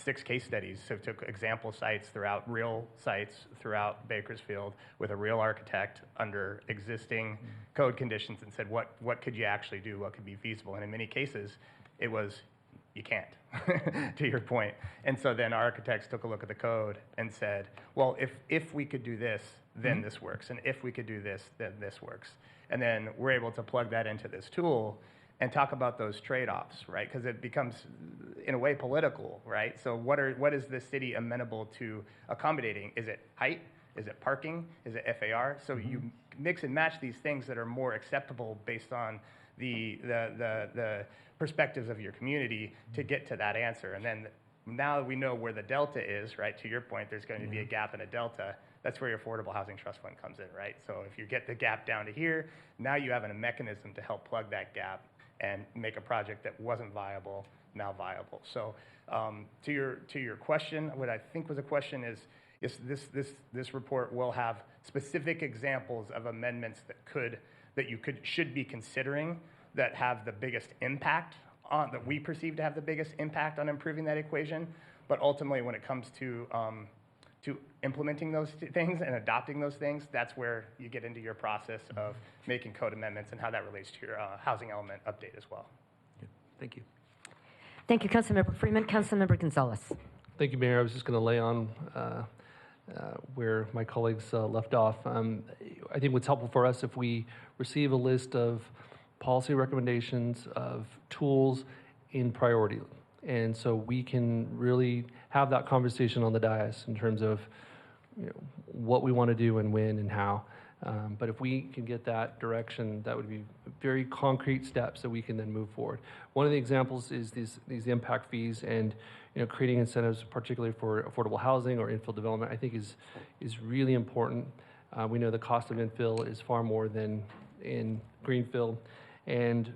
S11: 6 case studies, so took example sites throughout real sites throughout Bakersfield with a real architect under existing code conditions and said, what could you actually do, what could be feasible, and in many cases, it was, you can't, to your point. And so then our architects took a look at the code and said, well, if we could do this, then this works. And if we could do this, then this works. And then we're able to plug that into this tool and talk about those trade-offs, right? Because it becomes, in a way, political, right? So what is the city amenable to accommodating? Is it height? Is it parking? Is it FAR? So you mix and match these things that are more acceptable based on the perspectives of your community to get to that answer. And then now that we know where the delta is, right, to your point, there's going to be a gap and a delta. That's where your Affordable Housing Trust Fund comes in, right? So if you get the gap down to here, now you have a mechanism to help plug that gap and make a project that wasn't viable, now viable. So to your question, what I think was a question is this report will have specific examples of amendments that you should be considering that have the biggest impact that we perceive to have the biggest impact on improving that equation. But ultimately, when it comes to implementing those things and adopting those things, that's where you get into your process of making code amendments and how that relates to your housing element update as well.
S15: Thank you.
S2: Thank you, Councilmember Freeman. Councilmember Gonzalez.
S4: Thank you, Mayor. I was just going to lay on where my colleagues left off. I think what's helpful for us if we receive a list of policy recommendations, of tools in priority. And so we can really have that conversation on the dais in terms of what we want to do and when and how. But if we can get that direction, that would be very concrete steps that we can then move forward. One of the examples is these impact fees, and creating incentives, particularly for affordable housing or infill development, I think is really important. We know the cost of infill is far more than in greenfield, and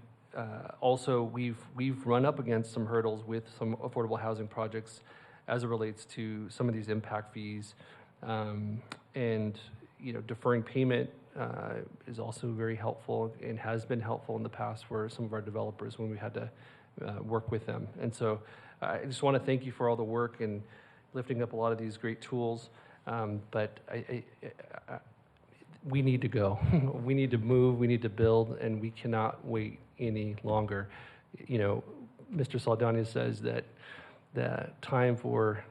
S4: also we've run up against some hurdles with some affordable housing projects as it relates to some of these impact fees, and deferring payment is also very helpful and has been helpful in the past for some of our developers when we had to work with them. And so I just want to thank you for all the work and lifting up a lot of these great tools, but we need to go. We need to move, we need to build, and we cannot wait any longer. Mr. Saldana says that the time for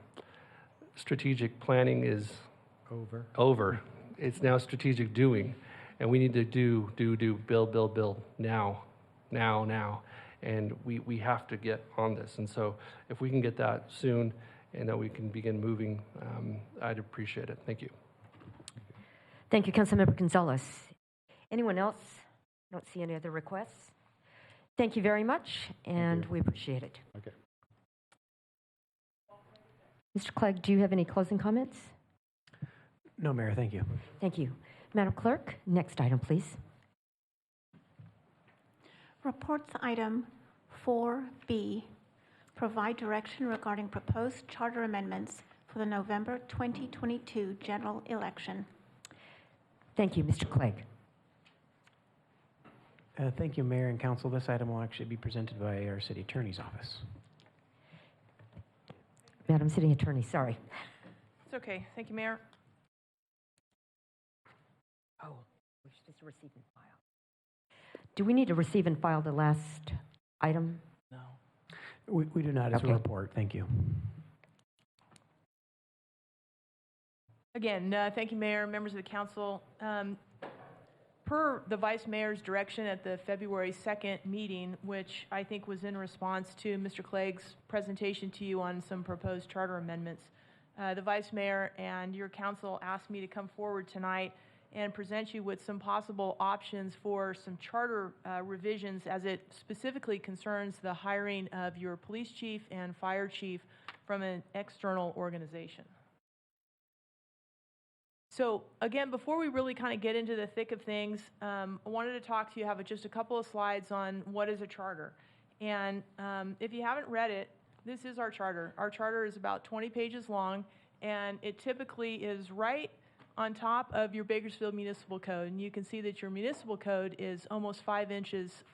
S4: strategic planning is Over. It's now strategic doing. And we need to do, build, now. And we have to get on this. And so if we can get that soon and that we can begin moving, I'd appreciate it. Thank you.
S2: Thank you, Councilmember Gonzalez. Anyone else? I don't see any other requests. Thank you very much, and we appreciate it.
S10: Okay.
S2: Mr. Clegg, do you have any closing comments?
S9: No, Mayor, thank you.
S2: Thank you. Madam Clerk, next item, please.
S3: Reports item 4B, provide direction regarding proposed charter amendments for the November 2022 general election.
S2: Thank you, Mr. Clegg.
S9: Thank you, Mayor and Council. This item will actually be presented by our City Attorney's Office.
S2: Madam City Attorney, sorry.
S6: It's okay. Thank you, Mayor.
S2: Oh, we're supposed to receive and file. Do we need to receive and file the last item?
S6: No.
S9: We do not as a report. Thank you.
S6: Again, thank you, Mayor, members of the council. Per the Vice Mayor's direction at the February 2nd meeting, which I think was in response to Mr. Clegg's presentation to you on some proposed charter amendments, the Vice Mayor and your council asked me to come forward tonight and present you with some possible options for some charter revisions as it specifically concerns the hiring of your police chief and fire chief from an external organization. So again, before we really kind of get into the thick of things, I wanted to talk to you, have just a couple of slides on what is a charter. And if you haven't read it, this is our charter. Our charter is about 20 pages long, and it typically is right on top of your Bakersfield Municipal Code. And you can see that your municipal code is almost 5 inches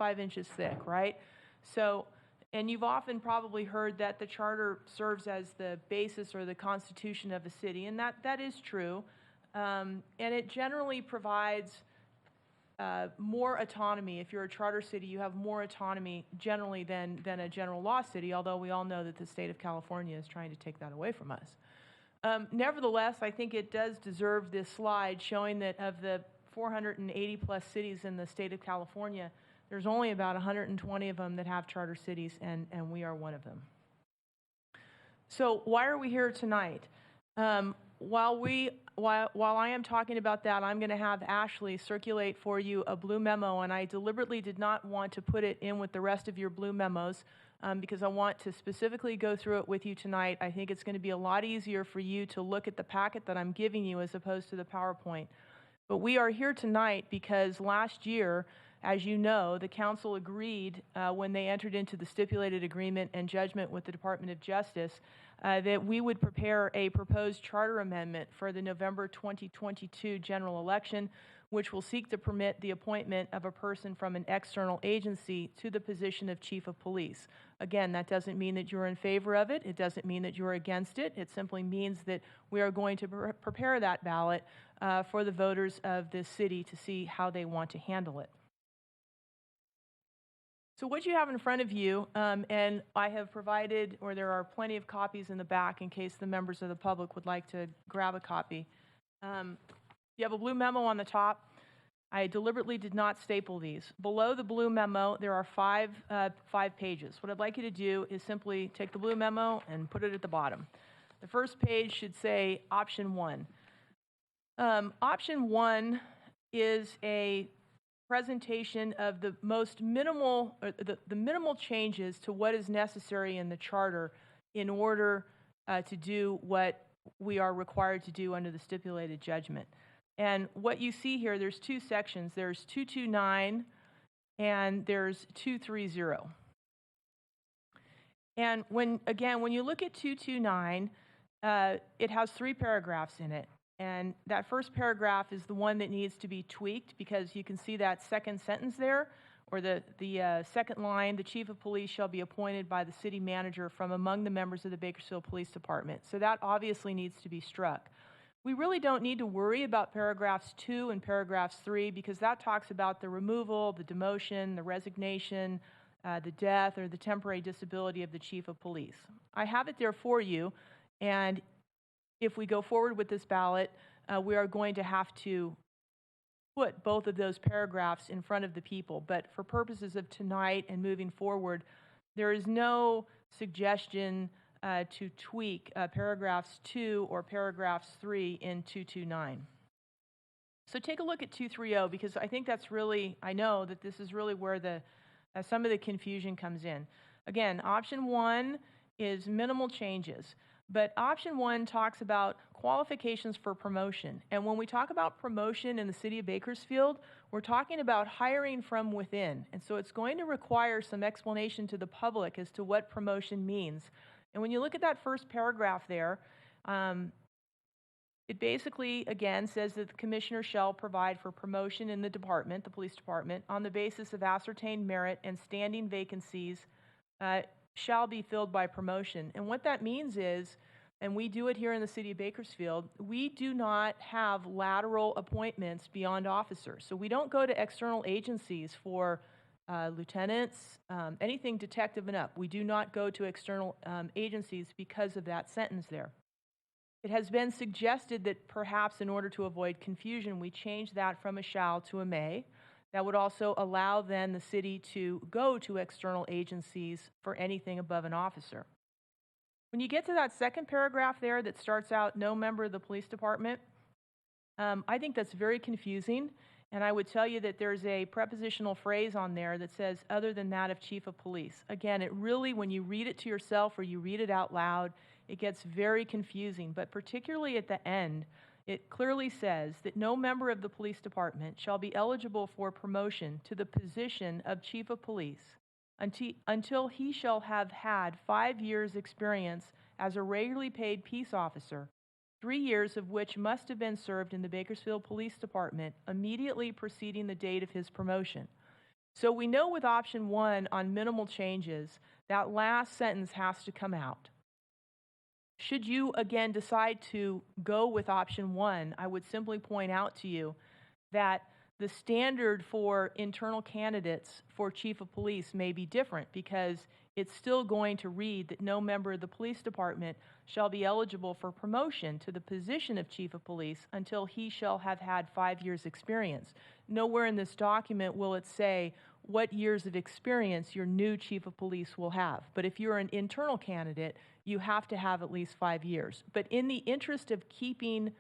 S6: thick, right? So, and you've often probably heard that the charter serves as the basis or the constitution of a city, and that is true. And it generally provides more autonomy. If you're a charter city, you have more autonomy generally than a general law city, although we all know that the state of California is trying to take that away from us. Nevertheless, I think it does deserve this slide showing that of the 480 plus cities in the state of California, there's only about 120 of them that have charter cities, and we are one of them. So why are we here tonight? While I am talking about that, I'm going to have Ashley circulate for you a blue memo, and I deliberately did not want to put it in with the rest of your blue memos because I want to specifically go through it with you tonight. I think it's going to be a lot easier for you to look at the packet that I'm giving you as opposed to the PowerPoint. But we are here tonight because last year, as you know, the council agreed when they entered into the stipulated agreement and judgment with the Department of Justice that we would prepare a proposed charter amendment for the November 2022 general election, which will seek to permit the appointment of a person from an external agency to the position of chief of police. Again, that doesn't mean that you're in favor of it. It doesn't mean that you're against it. It simply means that we are going to prepare that ballot for the voters of this city to see how they want to handle it. So what you have in front of you, and I have provided, or there are plenty of copies in the back in case the members of the public would like to grab a copy. You have a blue memo on the top. I deliberately did not staple these. Below the blue memo, there are five pages. What I'd like you to do is simply take the blue memo and put it at the bottom. The first page should say option 1. Option 1 is a presentation of the most minimal, or the minimal changes to what is necessary in the charter in order to do what we are required to do under the stipulated judgment. And what you see here, there's 2 sections. There's 229 and there's 230. And when you look at 229, it has 3 paragraphs in it. And that first paragraph is the one that needs to be tweaked because you can see that second sentence there, or the second line, the chief of police shall be appointed by the city manager from among the members of the Bakersfield Police Department. So that obviously needs to be struck. We really don't need to worry about paragraphs 2 and paragraphs 3 because that talks about the removal, the demotion, the resignation, the death, or the temporary disability of the chief of police. I have it there for you, and if we go forward with this ballot, we are going to have to put both of those paragraphs in front of the people. But for purposes of tonight and moving forward, there is no suggestion to tweak paragraphs 2 or paragraphs 3 in 229. So take a look at 230, because I think that's really, I know that this is really where some of the confusion comes in. Again, option 1 is minimal changes, but option 1 talks about qualifications for promotion. And when we talk about promotion in the city of Bakersfield, we're talking about hiring from within. And so it's going to require some explanation to the public as to what promotion means. And when you look at that first paragraph there, it basically, again, says that the commissioner shall provide for promotion in the department, the police department, on the basis of ascertained merit, and standing vacancies shall be filled by promotion. And what that means is, and we do it here in the city of Bakersfield, we do not have lateral appointments beyond officers. So we don't go to external agencies for lieutenants, anything detective and up. We do not go to external agencies because of that sentence there. It has been suggested that perhaps in order to avoid confusion, we change that from a shall to a may. That would also allow then the city to go to external agencies for anything above an officer. When you get to that second paragraph there that starts out, no member of the police department, I think that's very confusing. And I would tell you that there's a prepositional phrase on there that says, other than that of chief of police. Again, it really, when you read it to yourself or you read it out loud, it gets very confusing. But particularly at the end, it clearly says that no member of the police department shall be eligible for promotion to the position of chief of police until he shall have had 5 years' experience as a regularly paid peace officer, 3 years of which must have been served in the Bakersfield Police Department immediately preceding the date of his promotion. So we know with option 1 on minimal changes, that last sentence has to come out. Should you, again, decide to go with option 1, I would simply point out to you that the standard for internal candidates for chief of police may be different, because it's still going to read that no member of the police department shall be eligible for promotion to the position of chief of police until he shall have had 5 years' experience. Nowhere in this document will it say what years of experience your new chief of police will have. But if you're an internal candidate, you have to have at least 5 years. But in the interest of keeping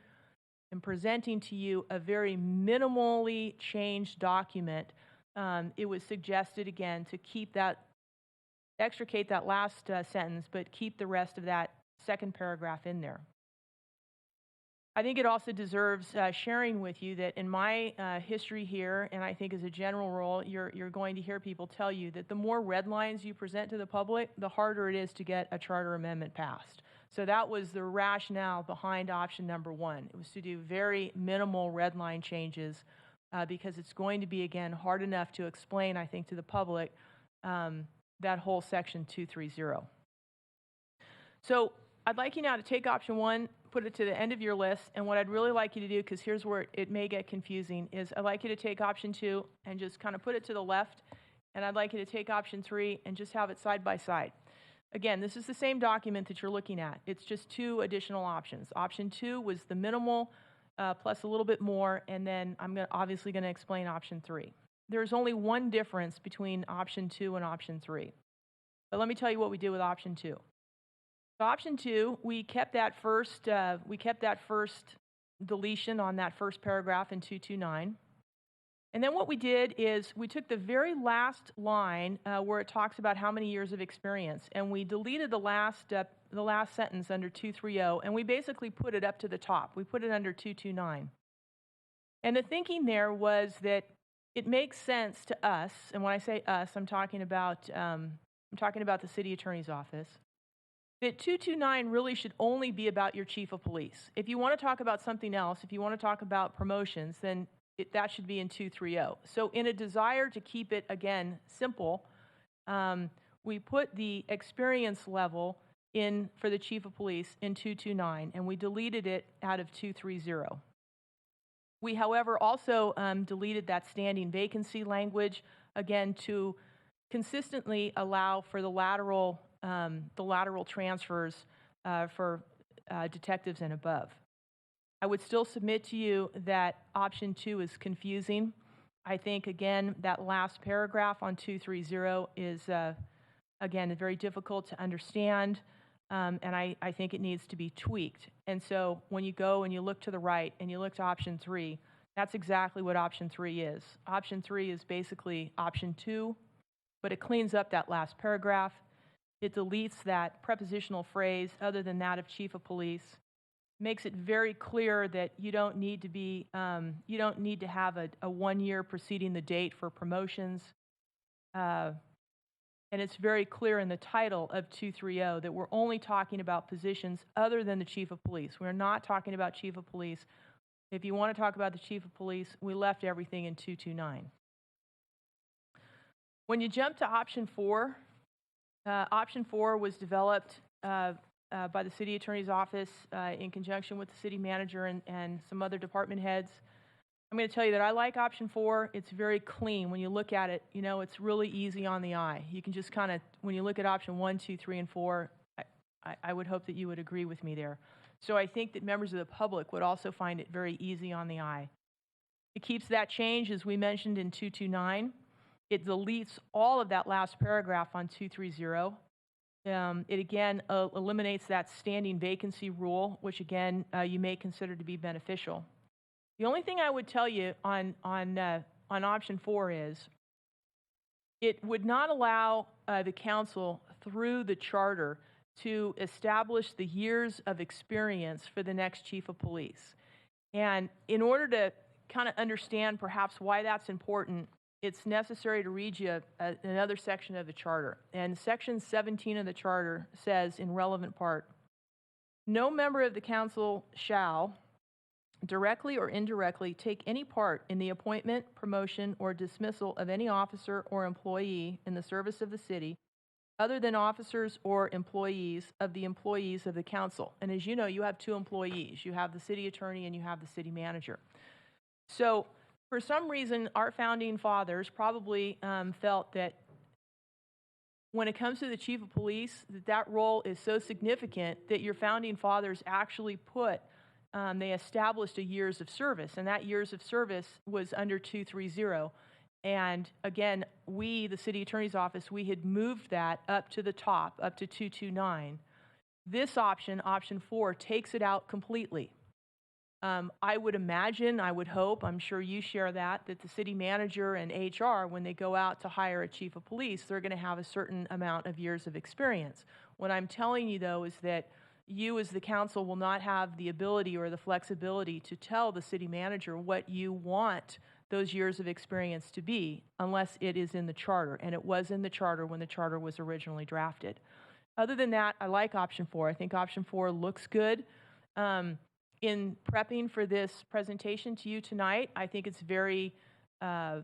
S6: and presenting to you a very minimally changed document, it was suggested again to keep that, extricate that last sentence, but keep the rest of that second paragraph in there. I think it also deserves sharing with you that in my history here, and I think as a general rule, you're going to hear people tell you that the more red lines you present to the public, the harder it is to get a charter amendment passed. So that was the rationale behind option number 1. It was to do very minimal red line changes because it's going to be, again, hard enough to explain, I think, to the public that whole section 230. So I'd like you now to take option 1, put it to the end of your list, and what I'd really like you to do, because here's where it may get confusing, is I'd like you to take option 2 and just kind of put it to the left, and I'd like you to take option 3 and just have it side by side. Again, this is the same document that you're looking at. It's just 2 additional options. Option 2 was the minimal plus a little bit more, and then I'm obviously going to explain option 3. There's only one difference between option 2 and option 3. But let me tell you what we did with option 2. So option 2, we kept that first deletion on that first paragraph in 229. And then what we did is we took the very last line where it talks about how many years of experience, and we deleted the last sentence under 230, and we basically put it up to the top. We put it under 229. And the thinking there was that it makes sense to us, and when I say us, I'm talking about the city attorney's office, that 229 really should only be about your chief of police. If you want to talk about something else, if you want to talk about promotions, then that should be in 230. So in a desire to keep it, again, simple, we put the experience level in for the chief of police in 229, and we deleted it out of 230. We, however, also deleted that standing vacancy language, again, to consistently allow for the lateral transfers for detectives and above. I would still submit to you that option 2 is confusing. I think, again, that last paragraph on 230 is, again, very difficult to understand, and I think it needs to be tweaked. And so when you go and you look to the right and you look to option 3, that's exactly what option 3 is. Option 3 is basically option 2, but it cleans up that last paragraph. It deletes that prepositional phrase, other than that of chief of police. Makes it very clear that you don't need to have a 1 year preceding the date for promotions. And it's very clear in the title of 230 that we're only talking about positions other than the chief of police. We're not talking about chief of police. If you want to talk about the chief of police, we left everything in 229. When you jump to option 4 was developed by the city attorney's office in conjunction with the city manager and some other department heads. I'm going to tell you that I like option 4. It's very clean. When you look at it, you know, it's really easy on the eye. You can just kind of, when you look at option 1, 2, 3, and 4, I would hope that you would agree with me there. So I think that members of the public would also find it very easy on the eye. It keeps that change, as we mentioned, in 229. It deletes all of that last paragraph on 230. It again eliminates that standing vacancy rule, which again you may consider to be beneficial. The only thing I would tell you on option 4 is it would not allow the council through the charter to establish the years of experience for the next chief of police. And in order to kind of understand perhaps why that's important, it's necessary to read you another section of the charter. And section 17 of the charter says, in relevant part, no member of the council shall, directly or indirectly, take any part in the appointment, promotion, or dismissal of any officer or employee in the service of the city, other than officers or employees of the council. And as you know, you have 2 employees. You have the city attorney and you have the city manager. So for some reason, our founding fathers probably felt that when it comes to the chief of police, that role is so significant that your founding fathers actually they established a years of service, and that years of service was under 230. And again, we, the city attorney's office, we had moved that up to the top, up to 229. This option, option 4, takes it out completely. I would imagine, I would hope, I'm sure you share that the city manager and HR, when they go out to hire a chief of police, they're going to have a certain amount of years of experience. What I'm telling you, though, is that you as the council will not have the ability or the flexibility to tell the city manager what you want those years of experience to be unless it is in the charter, and it was in the charter when the charter was originally drafted. Other than that, I like option 4. I think option 4 looks good. In prepping for this presentation to you tonight, I think it's very, I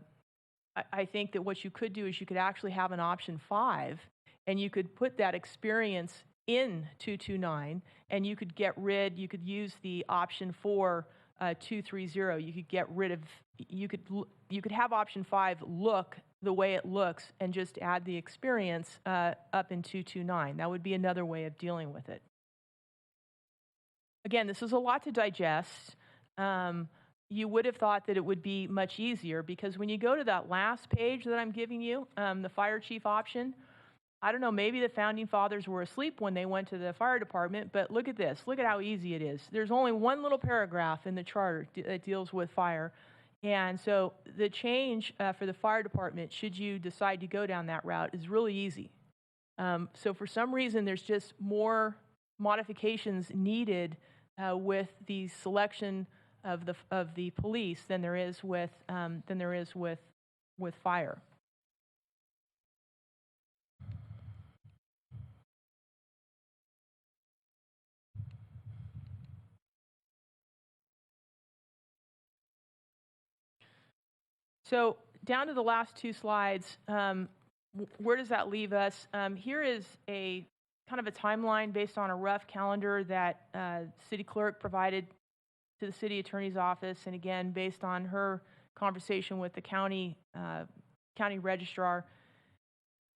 S6: think that what you could do is you could actually have an option 5, and you could put that experience in 229, and you could use the option 4 230. You could get rid of, you could have option 5 look the way it looks and just add the experience up in 229. That would be another way of dealing with it. Again, this is a lot to digest. You would have thought that it would be much easier, because when you go to that last page that I'm giving you, the fire chief option, I don't know, maybe the founding fathers were asleep when they went to the fire department, but look at this. Look at how easy it is. There's only one little paragraph in the charter that deals with fire. And so the change for the fire department, should you decide to go down that route, is really easy. So for some reason, there's just more modifications needed with the selection of the police than there is with fire. So down to the last 2 slides, where does that leave us? Here is a kind of a timeline based on a rough calendar that city clerk provided to the city attorney's office, and again, based on her conversation with the county registrar.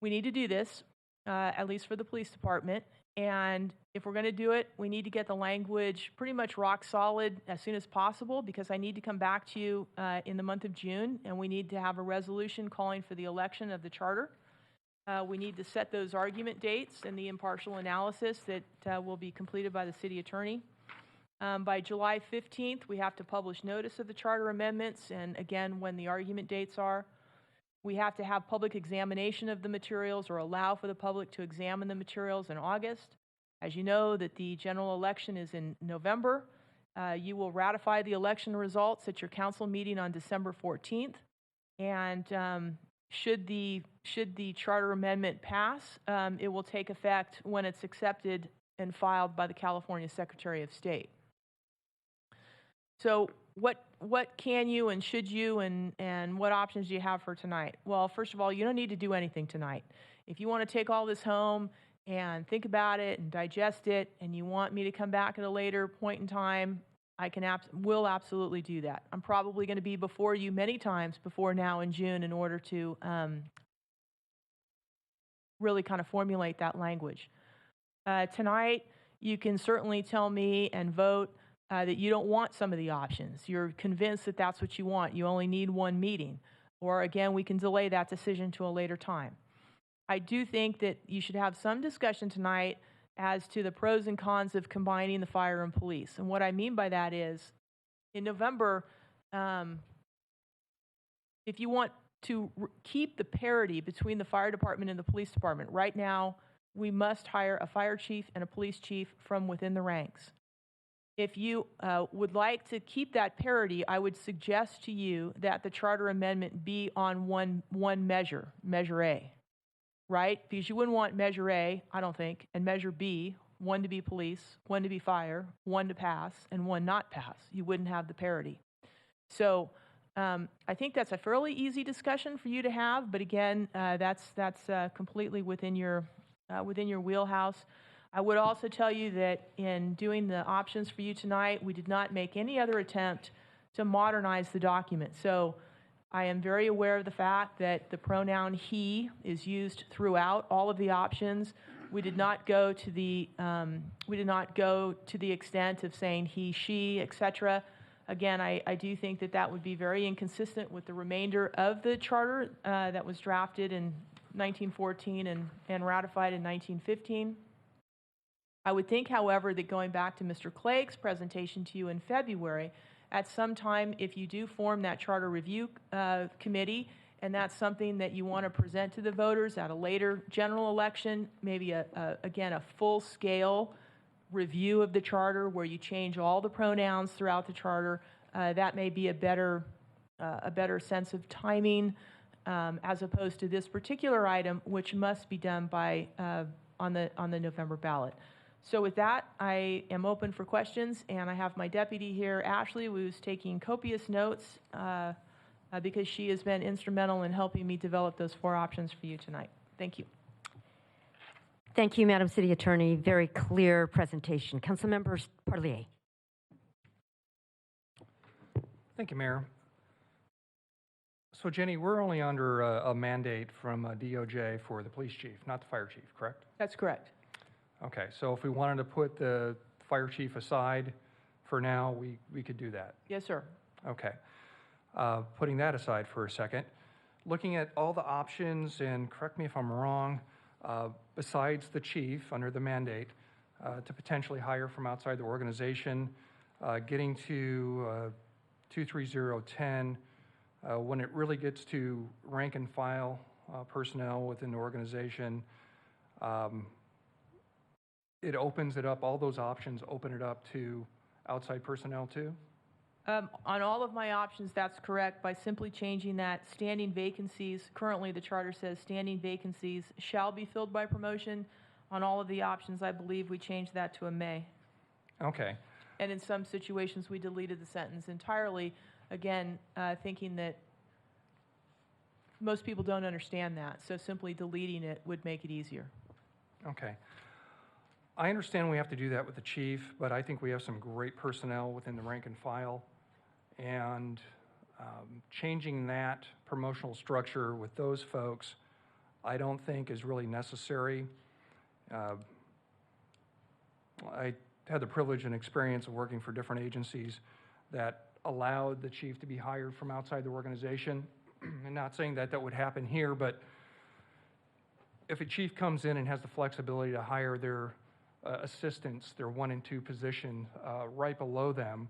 S6: We need to do this, at least for the police department, And if we're going to do it, we need to get the language pretty much rock solid as soon as possible, because I need to come back to you in the month of June, and we need to have a resolution calling for the election of the charter. We need to set those argument dates and the impartial analysis that will be completed by the city attorney. By July 15th, we have to publish notice of the charter amendments, and again, when the argument dates are. We have to have public examination of the materials, or allow for the public to examine the materials in August. As you know, that the general election is in November. You will ratify the election results at your council meeting on December 14th. And should the charter amendment pass, it will take effect when it's accepted and filed by the California Secretary of State. So what can you and should you and what options do you have for tonight? Well, first of all, you don't need to do anything tonight. If you want to take all this home and think about it and digest it, and you want me to come back at a later point in time, I will absolutely do that. I'm probably going to be before you many times before now in June in order to really kind of formulate that language. Tonight, you can certainly tell me and vote that you don't want some of the options. You're convinced that that's what you want. You only need one meeting. Or again, we can delay that decision to a later time. I do think that you should have some discussion tonight as to the pros and cons of combining the fire and police. And what I mean by that is, in November, if you want to keep the parity between the fire department and the police department, right now, we must hire a fire chief and a police chief from within the ranks. If you would like to keep that parity, I would suggest to you that the charter amendment be on one measure, Measure A, right? Because you wouldn't want Measure A, I don't think, and Measure B, one to be police, one to be fire, one to pass, and one not pass. You wouldn't have the parity. So I think that's a fairly easy discussion for you to have, but again, that's completely within your wheelhouse. I would also tell you that in doing the options for you tonight, we did not make any other attempt to modernize the document. So I am very aware of the fact that the pronoun he is used throughout all of the options. We did not go to the extent of saying he, she, etc. Again, I do think that that would be very inconsistent with the remainder of the charter that was drafted in 1914 and ratified in 1915. I would think, however, that going back to Mr. Clegg's presentation to you in February, at some time, if you do form that charter review committee, and that's something that you want to present to the voters at a later general election, maybe again a full-scale review of the charter where you change all the pronouns throughout the charter, that may be a better sense of timing as opposed to this particular item, which must be done by on the November ballot. So with that, I am open for questions, and I have my deputy here, Ashley, who's taking copious notes because she has been instrumental in helping me develop those 4 options for you tonight. Thank you.
S2: Thank you, Madam City Attorney. Very clear presentation. Councilmember Parlier.
S16: Thank you, Mayor. So, Jenny, we're only under a mandate from DOJ for the police chief, not the fire chief, correct?
S6: That's correct.
S16: Okay, so if we wanted to put the fire chief aside for now, we could do that?
S6: Yes, sir.
S16: Okay. Putting that aside for a second, looking at all the options, and correct me if I'm wrong, besides the chief under the mandate, to potentially hire from outside the organization, getting to 23010, when it really gets to rank and file personnel within the organization, it opens it up, all those options open it up to outside personnel too?
S6: On all of my options, that's correct, by simply changing that standing vacancies. Currently, the charter says standing vacancies shall be filled by promotion. On all of the options, I believe we changed that to a may.
S16: Okay.
S6: And in some situations, we deleted the sentence entirely, again, thinking that most people don't understand that, so simply deleting it would make it easier.
S16: Okay. I understand we have to do that with the chief, but I think we have some great personnel within the rank and file, and changing that promotional structure with those folks, I don't think is really necessary. I had the privilege and experience of working for different agencies that allowed the chief to be hired from outside the organization. And not saying that that would happen here, but if a chief comes in and has the flexibility to hire their assistants, their 1 and 2 position right below them,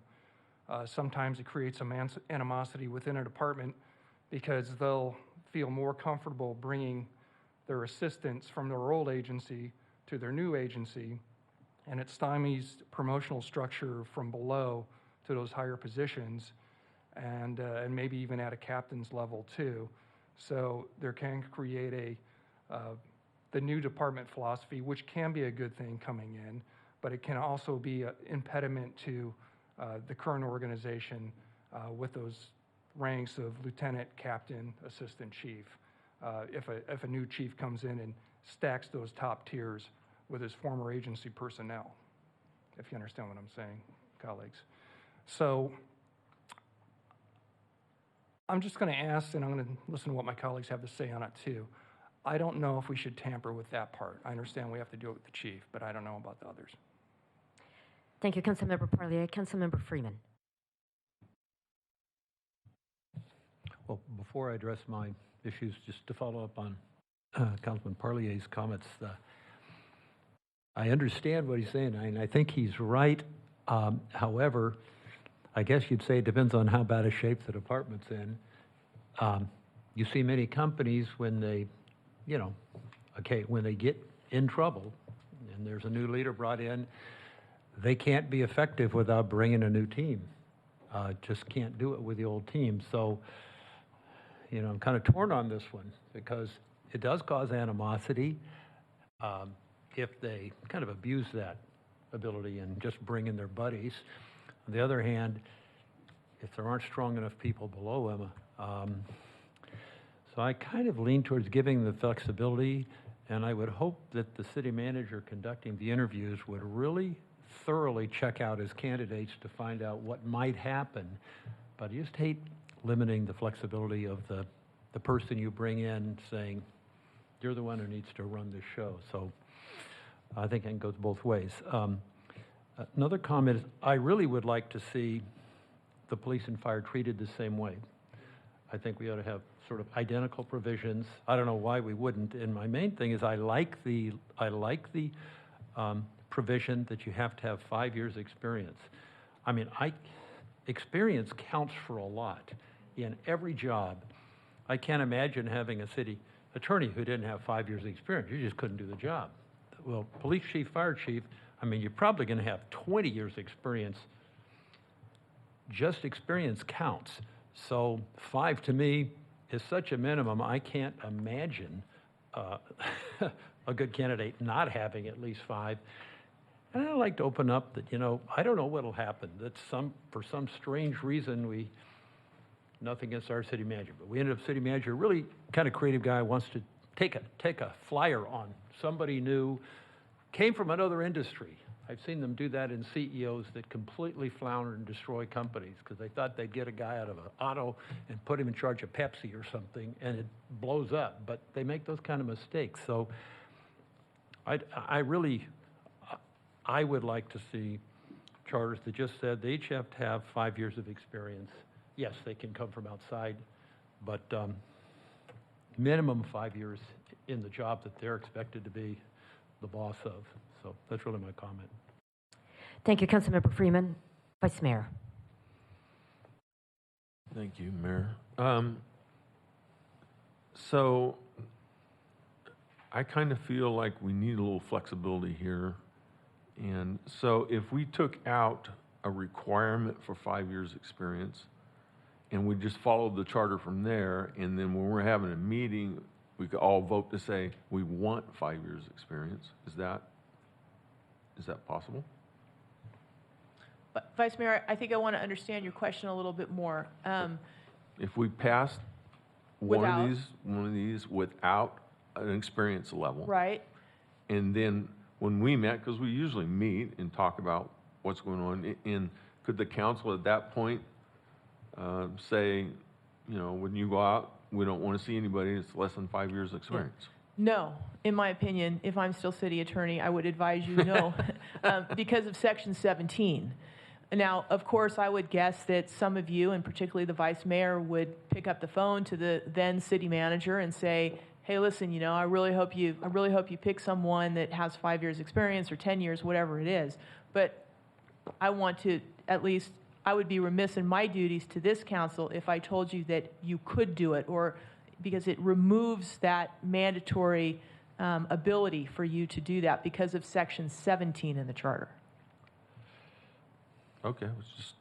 S16: sometimes it creates some animosity within a department because they'll feel more comfortable bringing their assistants from their old agency to their new agency, and it stymies promotional structure from below to those higher positions, and maybe even at a captain's level too. So there can create the new department philosophy, which can be a good thing coming in, but it can also be an impediment to the current organization with those ranks of lieutenant, captain, assistant chief. If a new chief comes in and stacks those top tiers with his former agency personnel, if you understand what I'm saying, colleagues. So I'm just going to ask, and I'm going to listen to what my colleagues have to say on it too. I don't know if we should tamper with that part. I understand we have to do it with the chief, but I don't know about the others.
S2: Thank you, Councilmember Parlier. Councilmember Freeman.
S15: Well, before I address my issues, just to follow up on Councilman Parlier's comments, I understand what he's saying, and I think he's right. However, I guess you'd say it depends on how bad a shape the department's in. You see many companies when they, when they get in trouble and there's a new leader brought in, they can't be effective without bringing a new team. Just can't do it with the old team. So, I'm kind of torn on this one because it does cause animosity if they kind of abuse that ability and just bring in their buddies. On the other hand, if there aren't strong enough people below them, so I kind of lean towards giving the flexibility, and I would hope that the city manager conducting the interviews would really thoroughly check out his candidates to find out what might happen. But I just hate limiting the flexibility of the person you bring in, saying, you're the one who needs to run this show. So I think it goes both ways. Another comment is, I really would like to see the police and fire treated the same way. I think we ought to have sort of identical provisions. I don't know why we wouldn't. And my main thing is I like the provision that you have to have 5 years experience. I mean, experience counts for a lot in every job. I can't imagine having a city attorney who didn't have 5 years experience. You just couldn't do the job. Well, police chief, fire chief, I mean, you're probably going to have 20 years experience. Just experience counts. So 5 to me is such a minimum, I can't imagine a good candidate not having at least 5. And I'd like to open up that, I don't know what'll happen. That for some strange reason, nothing against our city manager, but we ended up city manager, really kind of creative guy, wants to take a flyer on somebody new, came from another industry. I've seen them do that in CEOs that completely flounder and destroy companies because they thought they'd get a guy out of an auto and put him in charge of Pepsi or something, and it blows up. But they make those kind of mistakes. So I would like to see charters that just said they each have to have 5 years of experience. Yes, they can come from outside, but minimum 5 years in the job that they're expected to be the boss of. So that's really my comment.
S2: Thank you, Councilmember Freeman. Vice Mayor.
S17: Thank you, Mayor. So I kind of feel like we need a little flexibility here. And so if we took out a requirement for 5 years experience and we just followed the charter from there, and then when we're having a meeting, we could all vote to say we want 5 years experience. Is that possible?
S6: But Vice Mayor, I think I want to understand your question a little bit more.
S17: If we passed one of these without an experience level,
S6: right?
S17: And then when we met, because we usually meet and talk about what's going on, and could the council at that point say, when you go out, we don't want to see anybody that's less than 5 years experience?
S6: No, in my opinion, if I'm still city attorney, I would advise you no, because of Section 17. Now, of course, I would guess that some of you, and particularly the vice mayor, would pick up the phone to the then city manager and say, "Hey, listen, I really hope you pick someone that has 5 years experience or 10 years, whatever it is." But I want to I would be remiss in my duties to this council if I told you that you could do it, or because it removes that mandatory ability for you to do that because of Section 17 in the charter.
S17: Okay, I was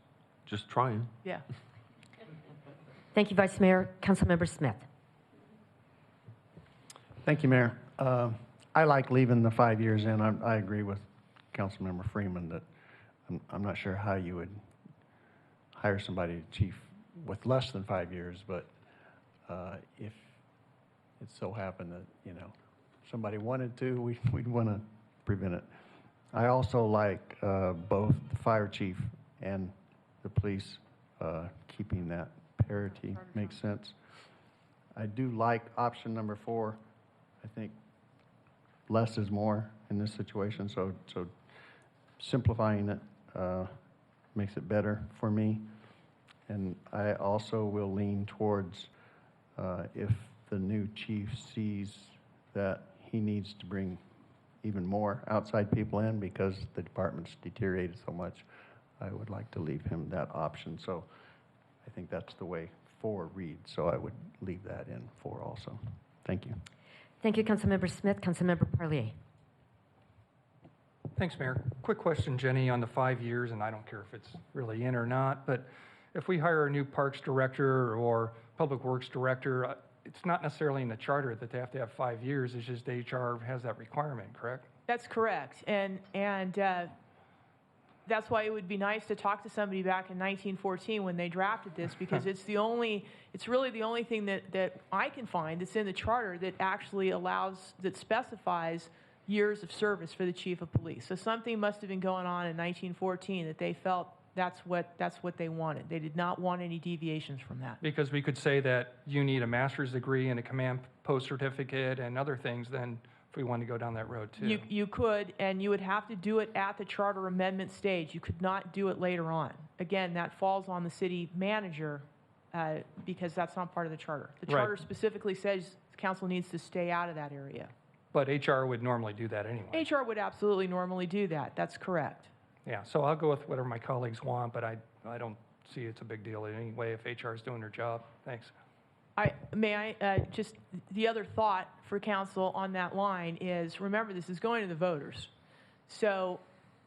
S17: just trying.
S6: Yeah.
S2: Thank you, Vice Mayor. Councilmember Smith.
S14: Thank you, Mayor. I like leaving the 5 years in. I agree with Councilmember Freeman that I'm not sure how you would hire somebody chief with less than 5 years, but if it so happened that, somebody wanted to, we'd want to prevent it. I also like both the fire chief and the police keeping that parity. Makes sense. I do like option number 4. I think less is more in this situation, so simplifying it makes it better for me. And I also will lean towards if the new chief sees that he needs to bring even more outside people in because the department's deteriorated so much, I would like to leave him that option. So I think that's the way 4 reads, so I would leave that in 4 also. Thank you.
S2: Thank you, Councilmember Smith. Councilmember Parlier.
S16: Thanks, Mayor. Quick question, Jenny, on the 5 years, and I don't care if it's really in or not, but if we hire a new parks director or public works director, it's not necessarily in the charter that they have to have 5 years. It's just HR has that requirement, correct?
S6: That's correct. And that's why it would be nice to talk to somebody back in 1914 when they drafted this, because it's really the only thing that I can find that's in the charter that actually that specifies years of service for the chief of police. So something must have been going on in 1914 that they felt that's what they wanted. They did not want any deviations from that.
S16: Because we could say that you need a master's degree and a command post certificate and other things then if we want to go down that road too.
S6: You could, and you would have to do it at the charter amendment stage. You could not do it later on. Again, that falls on the city manager because that's not part of the charter. The charter specifically says the council needs to stay out of that area.
S16: But HR would normally do that anyway.
S6: HR would absolutely normally do that. That's correct.
S16: Yeah, so I'll go with whatever my colleagues want, but I don't see it's a big deal in any way if HR is doing their job. Thanks.
S6: Just the other thought for council on that line is, remember, this is going to the voters. So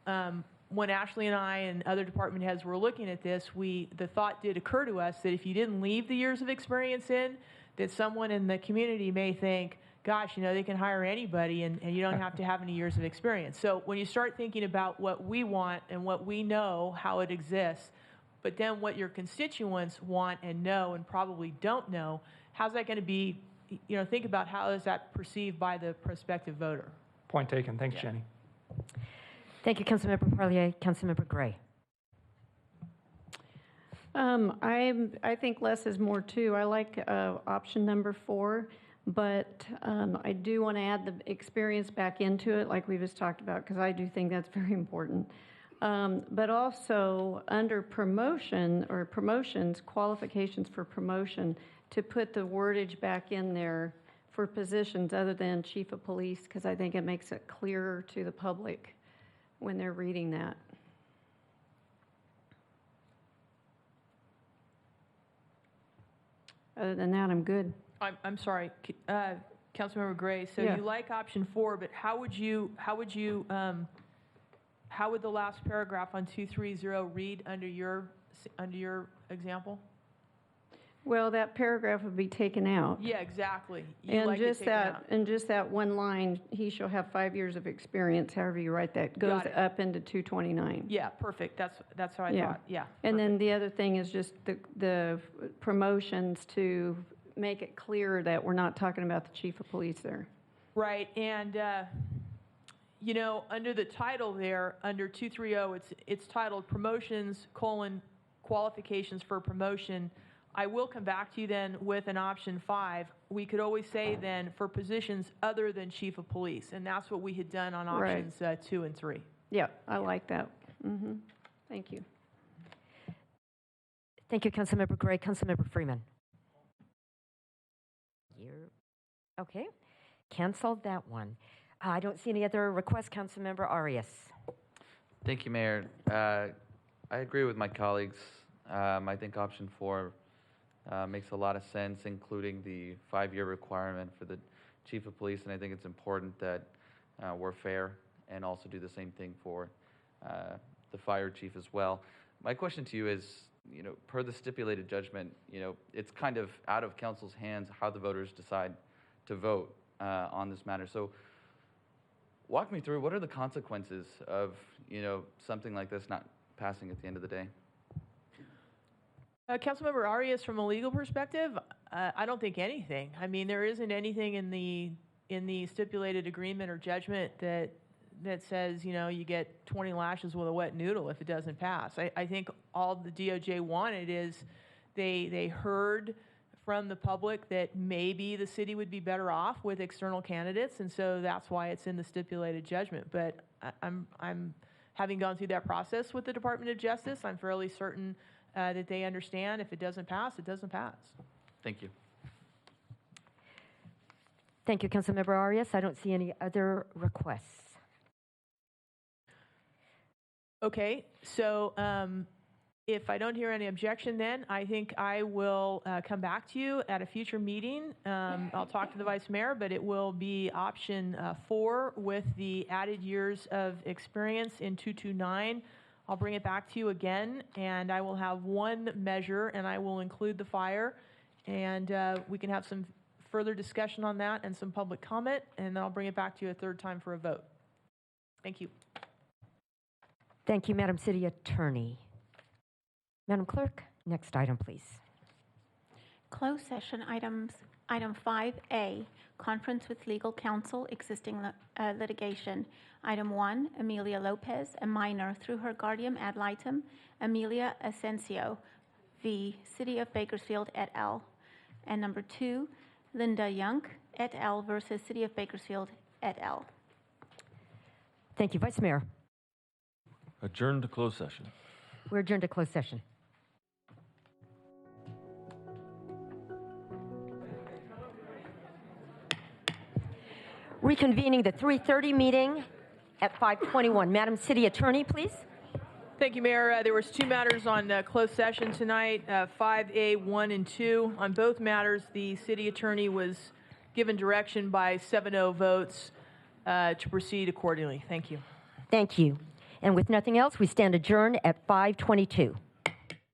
S6: when Ashley and I and other department heads were looking at this, the thought did occur to us that if you didn't leave the years of experience in, that someone in the community may think, gosh, they can hire anybody and you don't have to have any years of experience. So when you start thinking about what we want and what we know, how it exists, but then what your constituents want and know and probably don't know, how's that going to be, think about how is that perceived by the prospective voter.
S16: Point taken. Thanks, Jenny.
S2: Thank you, Councilmember Parlier. Councilmember Gray.
S18: I think less is more too. I like option number 4. But I do want to add the experience back into it, like we just talked about, because I do think that's very important. But also under promotion or promotions, qualifications for promotion, to put the wordage back in there for positions other than chief of police, because I think it makes it clearer to the public when they're reading that. Other than that, I'm good.
S6: I'm sorry, Councilmember Gray. So you like option 4, but how would the last paragraph on 230 read under your example?
S18: Well, that paragraph would be taken out.
S6: Yeah, exactly.
S18: And just that one line, he shall have 5 years of experience, however you write that, goes up into 229.
S6: Yeah, perfect. That's how I thought. Yeah.
S18: And then the other thing is just the promotions to make it clear that we're not talking about the chief of police there.
S6: Right, and under the title there, under 230, it's titled Promotions: qualifications for promotion. I will come back to you then with an option 5. We could always say then for positions other than chief of police, and that's what we had done on
S18: Right.
S6: options 2 and 3.
S18: Yeah, I like that. Thank you.
S2: Thank you, Councilmember Gray. Councilmember Freeman. You're okay. Canceled that one. I don't see any other requests. Councilmember Arias.
S19: Thank you, Mayor. I agree with my colleagues. I think option 4 makes a lot of sense, including the 5-year requirement for the chief of police, and I think it's important that we're fair and also do the same thing for the fire chief as well. My question to you is, per the stipulated judgment, it's kind of out of council's hands how the voters decide to vote on this matter. So walk me through, what are the consequences of, something like this not passing at the end of the day?
S6: Councilmember Arias, from a legal perspective, I don't think anything. I mean, there isn't anything in the stipulated agreement or judgment that says, you get 20 lashes with a wet noodle if it doesn't pass. I think all the DOJ wanted is they heard from the public that maybe the city would be better off with external candidates, and so that's why it's in the stipulated judgment. But I'm having gone through that process with the Department of Justice, I'm fairly certain that they understand if it doesn't pass, it doesn't pass.
S19: Thank you.
S2: Thank you, Councilmember Arias. I don't see any other requests. Okay, so if I don't hear any objection, then I think I will come back to you at a future meeting. I'll talk to the Vice Mayor, but it will be option 4 with the added years of experience in 229. I'll bring it back to you again, and I will have one measure, and I will include the fire, and we can have some further discussion on that and some public comment, and then I'll bring it back to you a third time for a vote. Thank you. Thank you, Madam City Attorney. Madam Clerk, next item, please.
S3: Closed session items. Item 5A, conference with legal counsel, existing litigation. Item 1, Amelia Lopez, a minor, through her guardian ad litem, Amelia Asensio, v. City of Bakersfield et al. And number 2, Linda Young et al. Versus City of Bakersfield et al.
S2: Thank you, Vice Mayor.
S17: Adjourn to closed session.
S2: We're adjourned to closed session. Reconvening the 3:30 meeting at 5:21. Madam City Attorney, please.
S6: Thank you, Mayor. There was 2 matters on closed session tonight, 5A, 1 and 2. On both matters, the city attorney was given direction by 7-0 votes to proceed accordingly. Thank you.
S2: Thank you. And with nothing else, we stand adjourned at 5:22.